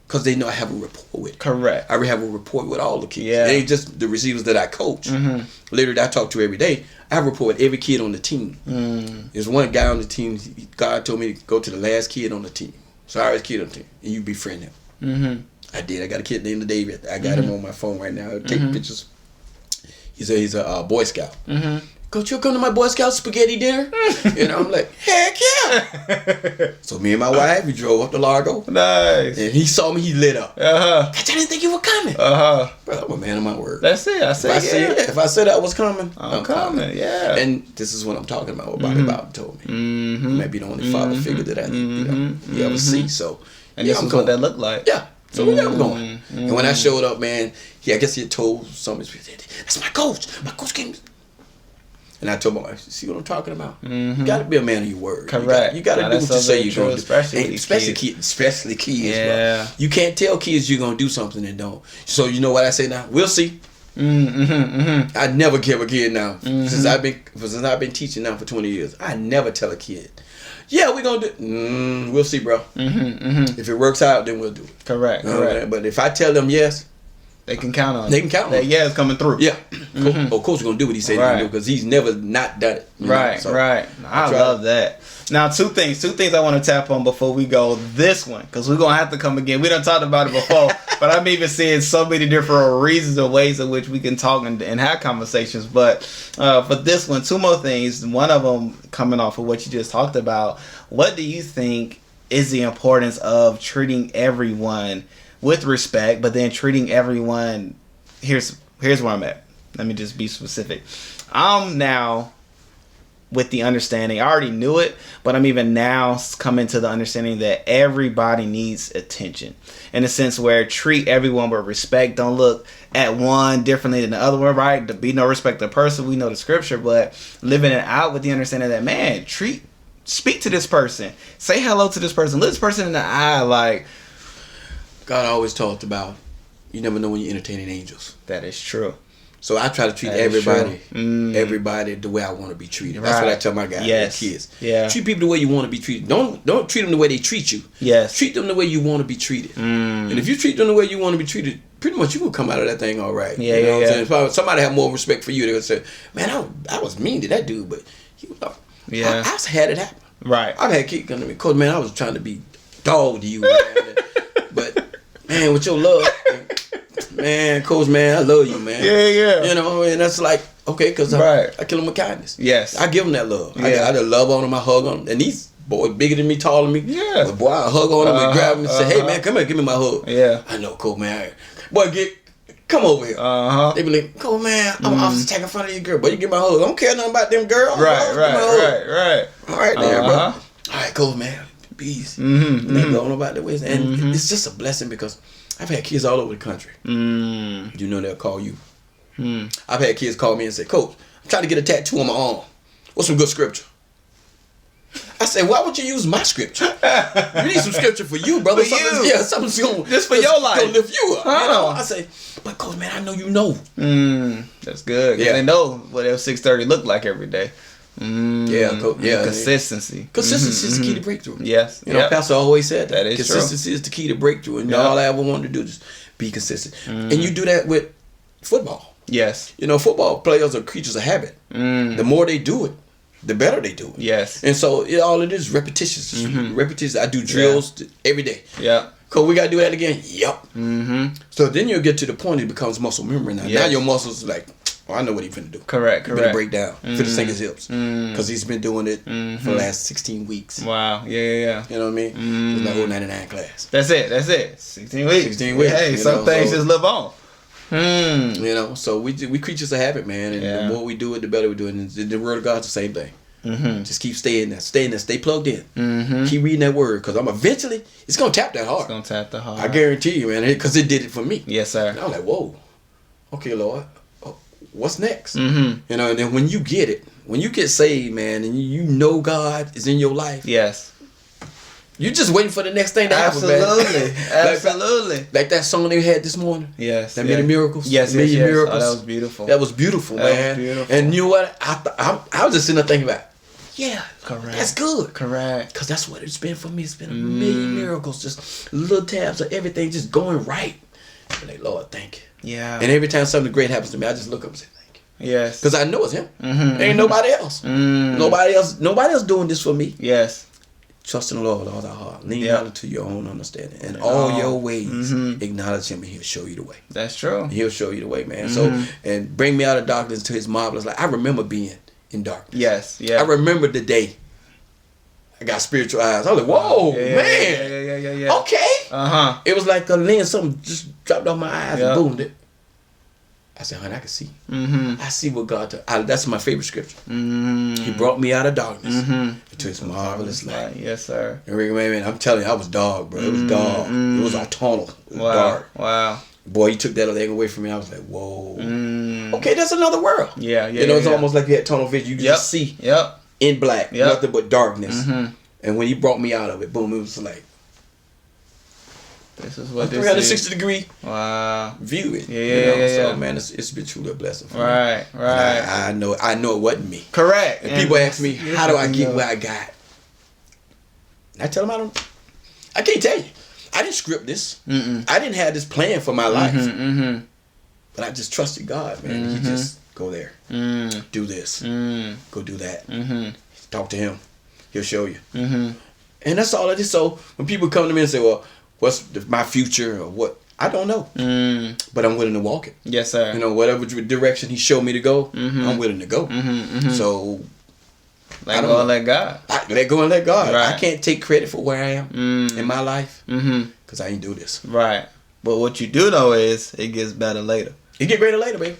Because they know I have a rapport with. Correct. I have a rapport with all the kids. Yeah. It ain't just the receivers that I coach. Literally, I talk to every day. I have a rapport with every kid on the team. There's one guy on the team. God told me to go to the last kid on the team. Sorry, kid on the team, and you befriend him. I did. I got a kid named David. I got him on my phone right now. I take pictures. He's a Boy Scout. Coach, you'll come to my Boy Scout spaghetti dinner? And I'm like, heck yeah. So me and my wife, we drove up to Largo. Nice. And he saw me, he lit up. Coach, I didn't think you were coming. Bro, I'm a man of my word. That's it. If I said I was coming, I'm coming. Yeah. And this is what I'm talking about, what Bobby Bob told me. Maybe the only father figure that I you ever see. So, and this is what that looked like. Yeah. So we got him going. And when I showed up, man, I guess he had told some of his people, that's my coach. My coach came. And I told my wife, see what I'm talking about? You got to be a man of your word. Correct. You got to do what you say you're going to do. Especially kids. Especially kids, yeah. bro. You can't tell kids you're going to do something and don't. So you know what I say now? We'll see. I never give a kid now. Since I've been teaching now for 20 years, I never tell a kid, yeah, we're going to do we'll see, bro. If it works out, then we'll do it. Correct. But if I tell them yes, they can count on it. They can count on it. Yeah, it's coming through. Yeah. Coach going to do what he said he's going to do because he's never not done it. Right. I love that. Now, two things I want to tap on before we go. This one, because we're going to have to come again. We done talked about it before, but I'm even seeing so many different reasons or ways in which we can talk and have conversations. But for this one, two more things. One of them coming off of what you just talked about. What do you think is the importance of treating everyone with respect, but then treating everyone, here's where I'm at. Let me just be specific. I'm now with the understanding, I already knew it, but I'm even now coming to the understanding that everybody needs attention. In a sense where treat everyone with respect. Don't look at one differently than the other one, right? To be no respect to person, we know the scripture, but living it out with the understanding that, man, speak to this person. Say hello to this person. Look this person in the eye like, God always talked about you never know when you're entertaining angels. That is true. So I try to treat everybody the way I want to be treated. That's what I tell my guys, kids. Yeah. Treat people the way you want to be treated. Don't treat them the way they treat you. Yes. Treat them the way you want to be treated. And if you treat them the way you want to be treated, pretty much you will come out of that thing all right. Yeah, you know what yeah. I'm saying? If somebody have more respect for you, they'll say, man, I was mean to that dude, but I've had it happen. Right. I've had kids come to me, Coach, man, I was trying to be dog to you, man. But, man, with your love, man, Coach, man, I love you, man. Yeah. You know, and that's like, okay, because I kill them with kindness. Yes. I give them that love. Yeah. I just love on them, I hug on them. And these boys bigger than me, taller than me. Yeah. But boy, I hug on them and grab them and say, hey, man, come here, give me my hug. Yeah. I know, Coach, man. Boy, come over here. They be like, Coach, man, I'm off taking front of you, girl. Boy, you get my hug. I don't care nothing about them girls. Right. All right, there, bro. All right, Coach, man. Be easy. And they go on about their ways. And it's just a blessing because I've had kids all over the country. You know they'll call you. I've had kids call me and say, Coach, I'm trying to get a tattoo on my arm. What's some good scripture? I said, why would you use my scripture? You need some scripture for you, brother. Something's going just for your life. Gonna lift you up. You know? I say, but Coach, man, I know you know. That's good. Yeah. They know what L630 look like every day. Consistency. Consistency is the key to breakthrough. Yes. You know, Pastor always said that. That is Consistency is the key to breakthrough. And all I ever wanted to do is just be consistent. And you do that with football. Yes. You know, football players are creatures of habit. The more they do it, the better they do it. Yes. And so all it is repetitions. Repetitions. I do drills every day. Yeah. Coach, we got to do that again. Yep. So then you'll get to the point it becomes muscle memory now. Now your muscles like, oh, I know what he's finna do. Correct. Finna break down. Finna sink his hips. Because he's been doing it for the last 16 weeks. Wow. Yeah. You know what I mean? It's my whole 99 class. That's it. 16 weeks. 16 weeks. Hey, some things just live on. You know, so we creatures of habit, man. And the more we do it, the better we do it. And the word of God's the same thing. Just keep staying there. Stay plugged in. Keep reading that word, because eventually it's gonna tap that heart. It's gonna tap the heart. I guarantee you, man, because it did it for me. Yes, sir. And I'm like, whoa, okay, Lord, what's next? You know, and then when you get it, when you get saved, man, and you know God is in your life. Yes. You just waiting for the next thing to happen, man. Absolutely. Like that song they had this morning. Yes. That Many Miracles. Yes, Million Miracles. Oh, that was beautiful. That was beautiful, man. Was beautiful. And you know what? I was just sitting there thinking about, yeah, correct. That's good. Correct. Because that's what it's been for me. It's been a million miracles. Just little tabs of everything just going right. I'm like, Lord, thank you. Yeah. And every time something great happens to me, I just look up and say, thank you. Yes. Because I know it's him. Ain't nobody else. Nobody else doing this for me. Yes. Trust in the Lord with all thy heart. Lean not into your own understanding. And all your ways, acknowledge him and he'll show you the way. That's true. He'll show you the way, man. So, and bring me out of darkness to his marvelous light. I remember being in darkness. Yes. Yeah. I remember the day I got spiritual eyes. I was like, whoa, man. Yeah. Okay. It was like a lens, something just dropped off my eyes and boomed it. I said, honey, I can see. I see what God does. That's my favorite scripture. He brought me out of darkness into his marvelous light. Yes, sir. And man, I'm telling you, I was dark, bro. It was dark. It was autumnal. It was dark. Wow. Boy, you took that leg away from me. I was like, whoa. Okay, that's another world. Yeah. You know, it's almost like you had tunnel vision. You can just see in black, nothing but darkness. And when he brought me out of it, boom, it was like, this is what 360 degree view it. So man, it's been truly a blessing for me. Right. I know it wasn't me. Correct. And people ask me, how do I get where I got? And I tell them I can't tell you. I didn't script this. I didn't have this plan for my life. But I just trusted God, man. He just go there, do this, go do that. Talk to him. He'll show you. And that's all I did. So when people come to me and say, well, what's my future or what? I don't know. But I'm willing to walk it. Yes, sir. You know, whatever direction he showed me to go, I'm willing to go. So let go and let God. Let go and let God. Right. I can't take credit for where I am in my life because I ain't do this. Right. But what you do know is it gets better later. It get greater later, baby.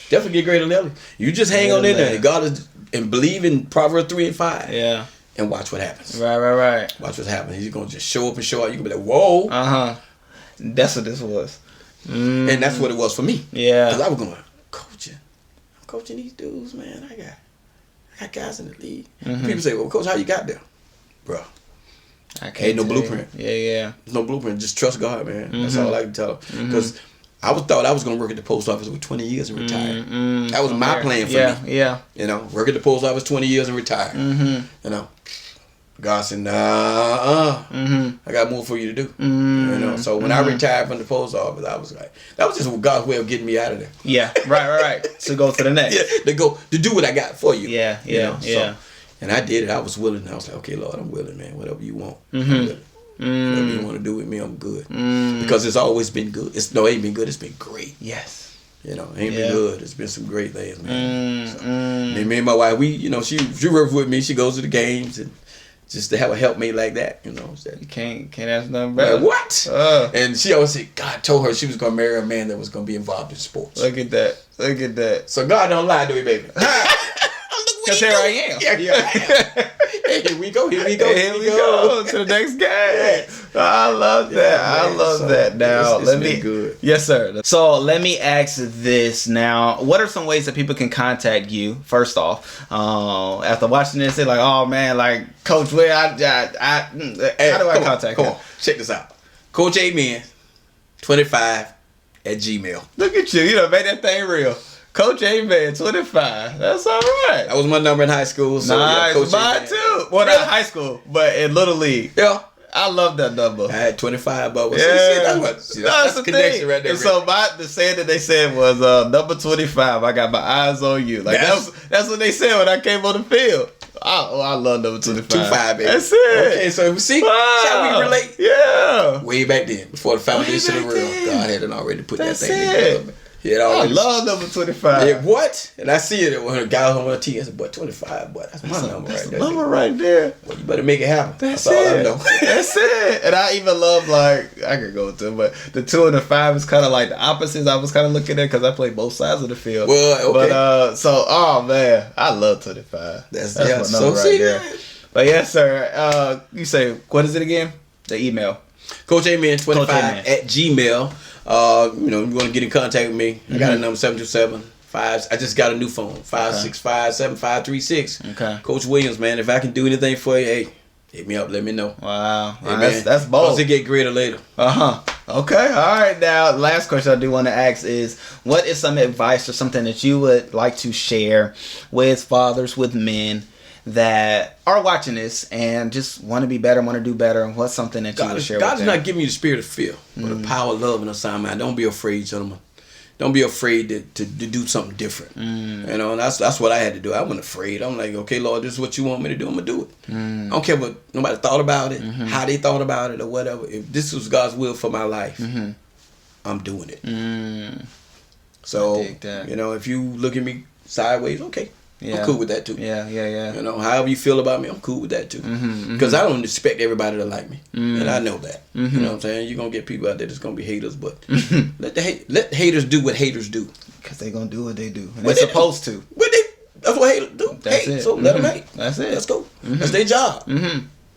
Definitely get greater later. You just hang on in there. God is, and believe in Proverbs 3 and 5. Yeah. And watch what happens. Right. Watch what's happening. He's gonna just show up and show out. You can be like, whoa. That's what this was. And that's what it was for me. Yeah. Because I was going, I'm coaching these dudes, man. I got guys in the league. People say, well, coach, how you got there? Bro. Ain't no blueprint. Yeah. There's no blueprint. Just trust God, man. That's all I can tell. Because I thought I was going to work at the post office with 20 years and retire. That was my plan for me. Yeah. You know, work at the post office 20 years and retire. You know, God said, I got more for you to do. You know, so when I retired from the post office, I was like, that was just God's way of getting me out of there. Yeah, right. So go to the next. To do what I got for you. Yeah. So, and I did it. I was willing. I was like, okay, Lord, I'm willing, man. Whatever you want. I'm willing. Whatever you want to do with me, I'm good. Because it's always been good. It ain't been good. It's been great. Yes. You know, it ain't been good. It's been some great things, man. So, and me and my wife, she works with me. She goes to the games and just to have a helpmate like that, you know. You can't ask nothing better. Like, what? And she always said God told her she was going to marry a man that was going to be involved in sports. Look at that. So God don't lie to me, baby. Because here I am. Yeah, I am. Hey, here we go. Here we go to the next game. I love that. I love that. Now, it's been good. Yes, sir. So let me ask this now. What are some ways that people can contact you? First off, after watching this, they're like, "Oh man, like Coach, where how do I contact Come him?" on, check this out. Coach Amen, 25 at Gmail. Look at you. You know, made that thing real. Coach A-Man, 25. That's all right. That was my number in high school. So nice. Coach mine too. Well, not high school, but in Little League. Yeah. I love that number. I had 25 bucks. Yeah. That's the connection right there. And so the saying that they said was number 25. I got my eyes on you. Like that's what they said when I came on the field. I love number 25. 25, baby. That's it. Okay, so see, shall we relate? Yeah. Way back then, before the foundation of the world, God had already put that thing together. I love number 25. Yeah, what? And I see it when a guy on the team. I said, boy, 25, boy, that's my number right there. Number right there. Well, you better make it happen. That's all it. I know. That's it. And I even love, like, I could go with them, but the 2 and the 5 is kind of like the opposites I was kind of looking at because I played both sides of the field. Well, okay. But, oh, man, I love 25. That's my number so right there. But, yes, sir. You say, what is it again? The email. Coach Amen 25 at Gmail. You want to get in contact with me. I got a number 727-5. I just got a new phone. 565-7536. Okay. Coach Williams, man, if I can do anything for you, hey, hit me up. Let me know. Wow. Hey, That's bold. Plus it get greater later. Okay. All right. Now, last question I do want to ask is, what is some advice or something that you would like to share with fathers, with men that are watching this and just want to be better, want to do better? And what's something that you would share with them? God is not giving you the spirit of fear, but the power of love and a sound mind. Don't be afraid, gentlemen. Don't be afraid to do something different. You know, and that's what I had to do. I wasn't afraid. I'm like, okay, Lord, this is what you want me to do. I'm going to do it. I don't care what nobody thought about it, how they thought about it, or whatever. If this was God's will for my life, I'm doing it. So, you know, if you look at me sideways, okay. Yeah. I'm cool with that too. Yeah. You know, however you feel about me, I'm cool with that too. Because I don't expect everybody to like me, and I know that. You know what I'm saying? You're gonna get people out there that's gonna be haters, but let haters do what haters do. Because they're gonna do what they do. And they're supposed to. That's what haters do. That's hate. it. So let them hate. That's it. Let's go. That's their job.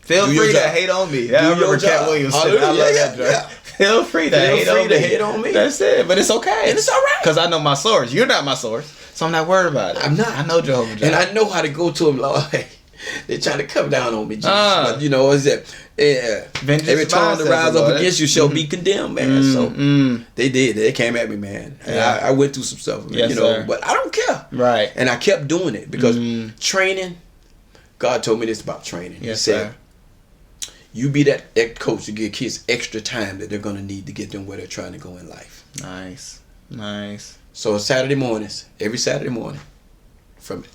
Feel free to hate on me. I remember Cat Williams said, I love that joke. Feel free to hate on me. That's it. But it's okay. And it's all right. Because I know my source. You're not my source. So I'm not worried about it. I'm not. I know Jehovah Jireh. And I know how to go to him, Lord. Hey, they're trying to come down on me, Jesus. But you know, is that every tongue that rise up against you shall be condemned, man. So they did. They came at me, man. Yeah. I went through some stuff, yes, you know, sir. but I don't care. Right. And I kept doing it because training, God told me this about training. Yes, he said, sir. You be that coach to give kids extra time that they're going to need to get them where they're trying to go in life. Nice. So Saturday mornings, every Saturday morning, from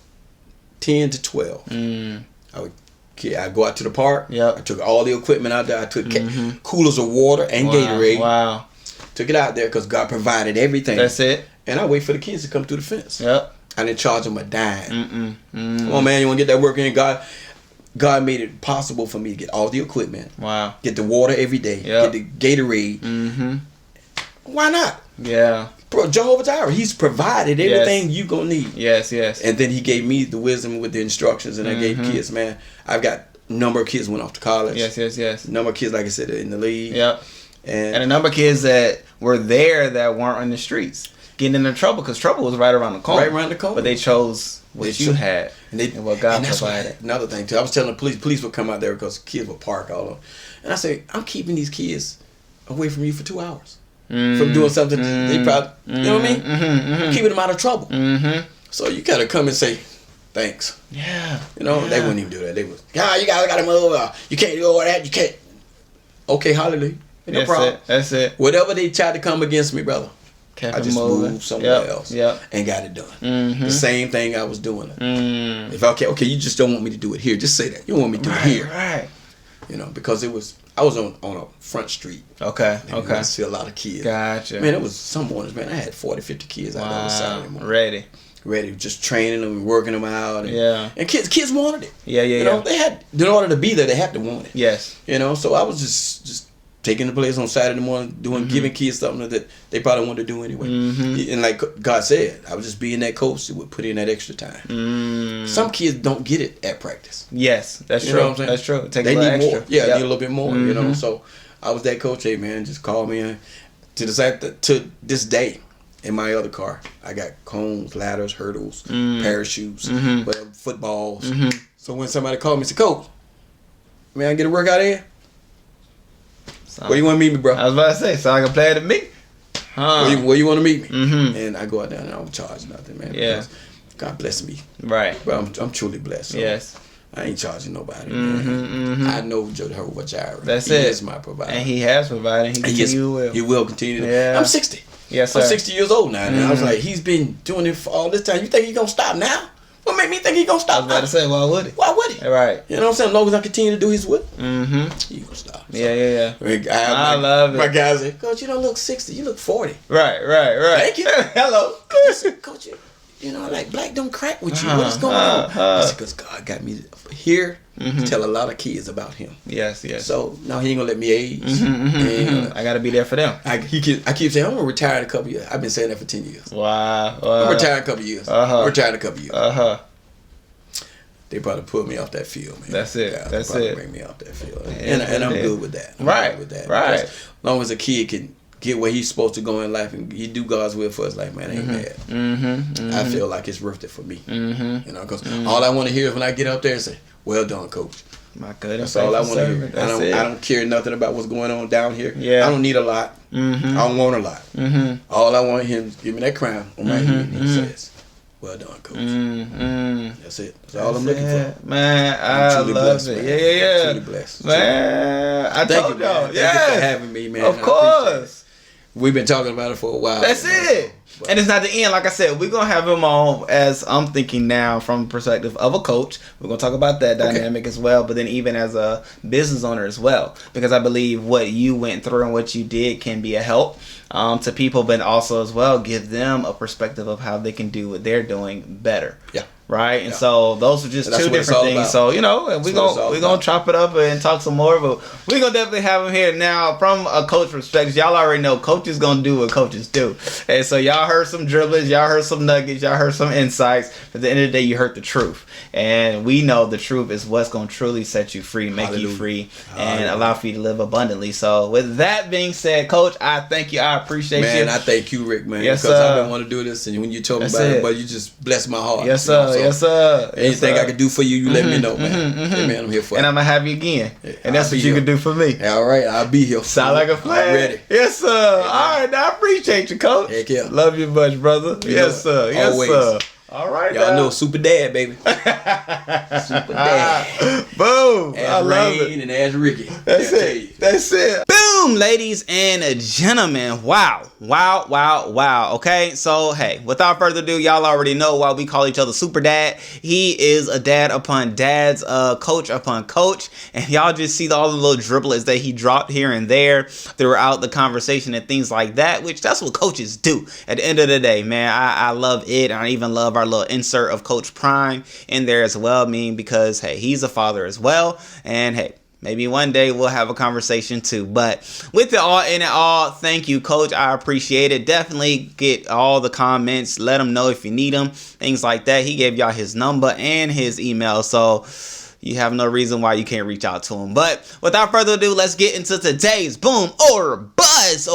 10 to 12, I go out to the park. Yep. I took all the equipment out there. I took coolers of water and Gatorade. Wow. Took it out there because God provided everything. That's it. And I wait for the kids to come through the fence. Yep. I didn't charge them a dime. Come on, man, you want to get that work in? God made it possible for me to get all the equipment. Wow. Get the water every day. Yep. Get the Gatorade. Why not? Yeah. Bro, Jehovah Jireh, he's provided everything you gonna need. Yes. And then he gave me the wisdom with the instructions, and I gave kids, man. I've got a number of kids went off to college. Yes. Number of kids, like I said, in the league. Yep. And a number of kids that were there that weren't on the streets getting into trouble because trouble was right around the corner. Right around the corner. But they chose what you had and what God that's provided. Another thing too, I was telling the police would come out there because kids would park all over, and I say, I'm keeping these kids away from you for 2 hours. From doing something they probably, you know what I mean? Keeping them out of trouble. So you gotta come and say, thanks. Yeah. You know, they wouldn't even do that. They was, you guys gotta move. You can't do all that. You can't. Okay, hallelujah. No problem. That's it. Whatever they tried to come against me, brother, I just moved somewhere else and got it done. The same thing I was doing. If okay, you just don't want me to do it here. Just say that. You don't want me to do it here. Right. You know, because I was on a front street. Okay. I see a lot of kids. Gotcha. Man, it was some mornings, man. I had 40, 50 kids out there on Saturday morning. Ready, just training them and working them out. And kids wanted it. You know, they had, in order to be there, they had to want it. Yes. You know, so I was just taking the place on Saturday morning, giving kids something that they probably wanted to do anyway. And like God said, I was just being that coach that would put in that extra time. Some kids don't get it at practice. Yes, that's true. Know what I'm saying? That's true. They need extra. More. Yeah, need a little bit more. You know, so I was that coach. Hey, man, just call me in. To this day, in my other car, I got cones, ladders, hurdles, parachutes, whatever, footballs. So when somebody called me and said, Coach, man, I get a workout in? Where you want to meet me, bro? I was about to say, so I can play it at me. Where you want to meet me? And I go out there and I don't charge nothing, man. Yeah. God bless me. Right. But I'm truly blessed. So yes. I ain't charging nobody, man. I know Jehovah Jireh. That's he it. He is my provider. And he has provided. He will continue. Yeah. I'm 60. Yes, sir. I'm 60 years old now. And I was like, he's been doing it for all this time. You think he's going to stop now? What made me think he's going to stop now? I was about to say, why would he? Why would he? Right. You know what I'm saying? As long as I continue to do his will, he's going to stop. So, yeah. I love it. My guys say, Coach, you don't look 60. You look 40. Right. Thank you. Hello. Coach, you know, like black don't crack with you. What is going on? I said, because God got me here to tell a lot of kids about him. Yes. So now he ain't gonna let me age. I gotta be there for them. I keep saying I'm gonna retire in a couple years. I've been saying that for 10 years. Wow. I'm retiring in a couple years. Retiring in a couple years. They probably put me off that field, man. That's it. Yeah, That's they it. Bring me off that field, and I'm good with that. Right. As long as a kid can get where he's supposed to go in life and he do God's will for his life, man, I ain't mad. I feel like it's worth it for me. You know, because all I want to hear is when I get up there and say, "Well done, Coach." My good. That's all I want to hear. I don't care nothing about what's going on down here. Yeah. I don't need a lot. I don't want a lot. All I want him to give me that crown on my head. He says, "Well done, coach." That's it. That's all I'm looking for. Man, I love it. Man. Yeah. I'm truly blessed. Man, I Thank told you, man. y'all. Thank you for having me, man. Of course. We've been talking about it for a while. That's it. And it's not the end. Like I said, we're going to have him on, as I'm thinking now, from the perspective of a coach. We're going to talk about that dynamic as well, but then even as a business owner as well. Because I believe what you went through and what you did can be a help to people, but also as well give them a perspective of how they can do what they're doing better. Yeah. Right, and so those are just two different things. About. So, you know, and we're gonna chop it up and talk some more, but we're gonna definitely have him here. Now, from a coach perspective, y'all already know coaches gonna do what coaches do. And so y'all heard some dribblings, y'all heard some nuggets, y'all heard some insights. But at the end of the day, you heard the truth. And we know the truth is what's gonna truly set you free, make you free, and allow for you to live abundantly. So with that being said, Coach, I thank you. I appreciate you. Man, I thank you, Rick, man. Yes, because I've been wanting to do this, and when you told me about it, but you just blessed my heart. Yes, sir. Yes, sir. Anything I can do for you, you let me know, man. Hey, man, I'm here for you. And I'm going to have you again. And that's what you can do for me. Yeah, all right, I'll be here. Sound like a plan. I'm ready. Yes, sir. All right, now I appreciate you, Coach. Heck yeah. Love you much, brother. Yes, sir. Yes, always. Sir. All right, y'all know Super Dad, baby. Super Dad. Boom. As I love Rain it. And as Ricky. That's it. That's it. Boom, ladies and gentlemen. Wow. Okay, so hey, without further ado, y'all already know why we call each other Super Dad. He is a dad upon dads, coach upon coach, and y'all just see all the little driblets that he dropped here and there throughout the conversation and things like that, which that's what coaches do. At the end of the day, man, I love it, and I even love our little insert of Coach Prime in there as well. Because hey, he's a father as well, and hey, maybe one day we'll have a conversation too. But with it all in it all, thank you, Coach. I appreciate it. Definitely get all the comments. Let him know if you need them, things like that. He gave y'all his number and his email, so you have no reason why you can't reach out to him. But without further ado, let's get into today's boom or buzz.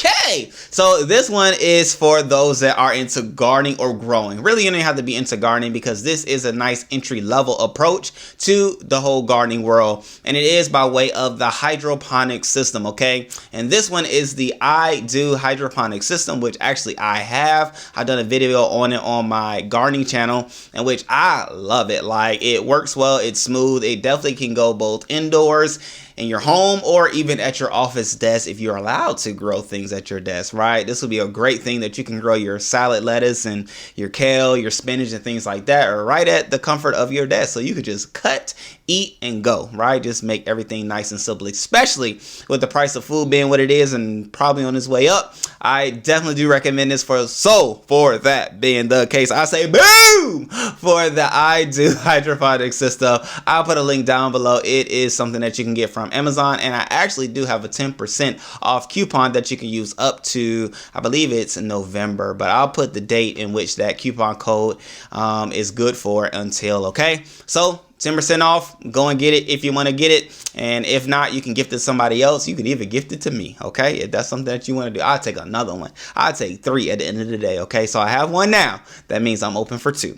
Okay, so this one is for those that are into gardening or growing. Really, you don't have to be into gardening because this is a nice entry-level approach to the whole gardening world, and it is by way of the hydroponics system, okay? And this one is the hydroponics system, which actually I've done a video on it on my gardening channel, in which I love it. Like, it works well, it's smooth, it definitely can go both indoors in your home or even at your office desk if you're allowed to grow things at your desk, right? This will be a great thing that you can grow your salad lettuce and your kale, your spinach and things like that, or right at the comfort of your desk. So you could just cut, eat, and go, right? Just make everything nice and simple, especially with the price of food being what it is and probably on its way up. I definitely do recommend this for that being the case, I say boom for the hydroponics system. I'll put a link down below. It is something that you can get from Amazon, and I actually do have a 10% off coupon that you can use up to, I believe it's November, but I'll put the date in which that coupon code is good for until, okay? So 10% off, go and get it if you want to get it, and if not, you can gift it to somebody else. You can even gift it to me, okay? If that's something that you want to do, I'll take another one. I'll take 3 at the end of the day, okay? So I have one now. That means I'm open for 2.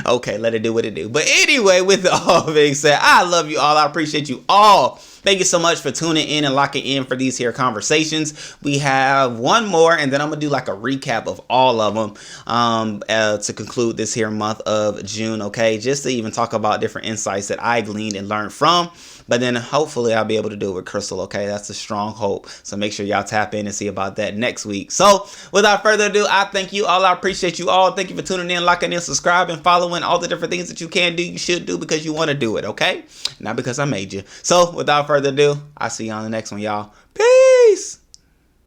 Okay, let it do what it do. But anyway, with all being said, I love you all. I appreciate you all. Thank you so much for tuning in and locking in for these here conversations. We have one more, and then I'm going to do like a recap of all of them to conclude this here month of June, okay? Just to even talk about different insights that I gleaned and learned from. But then hopefully I'll be able to do it with Crystal, okay? That's a strong hope. So make sure y'all tap in and see about that next week. So without further ado, I thank you all. I appreciate you all. Thank you for tuning in, locking in, subscribing, following, all the different things that you can do, you should do because you want to do it, okay? Not because I made you. So without further ado, I'll see you on the next one, y'all. Peace.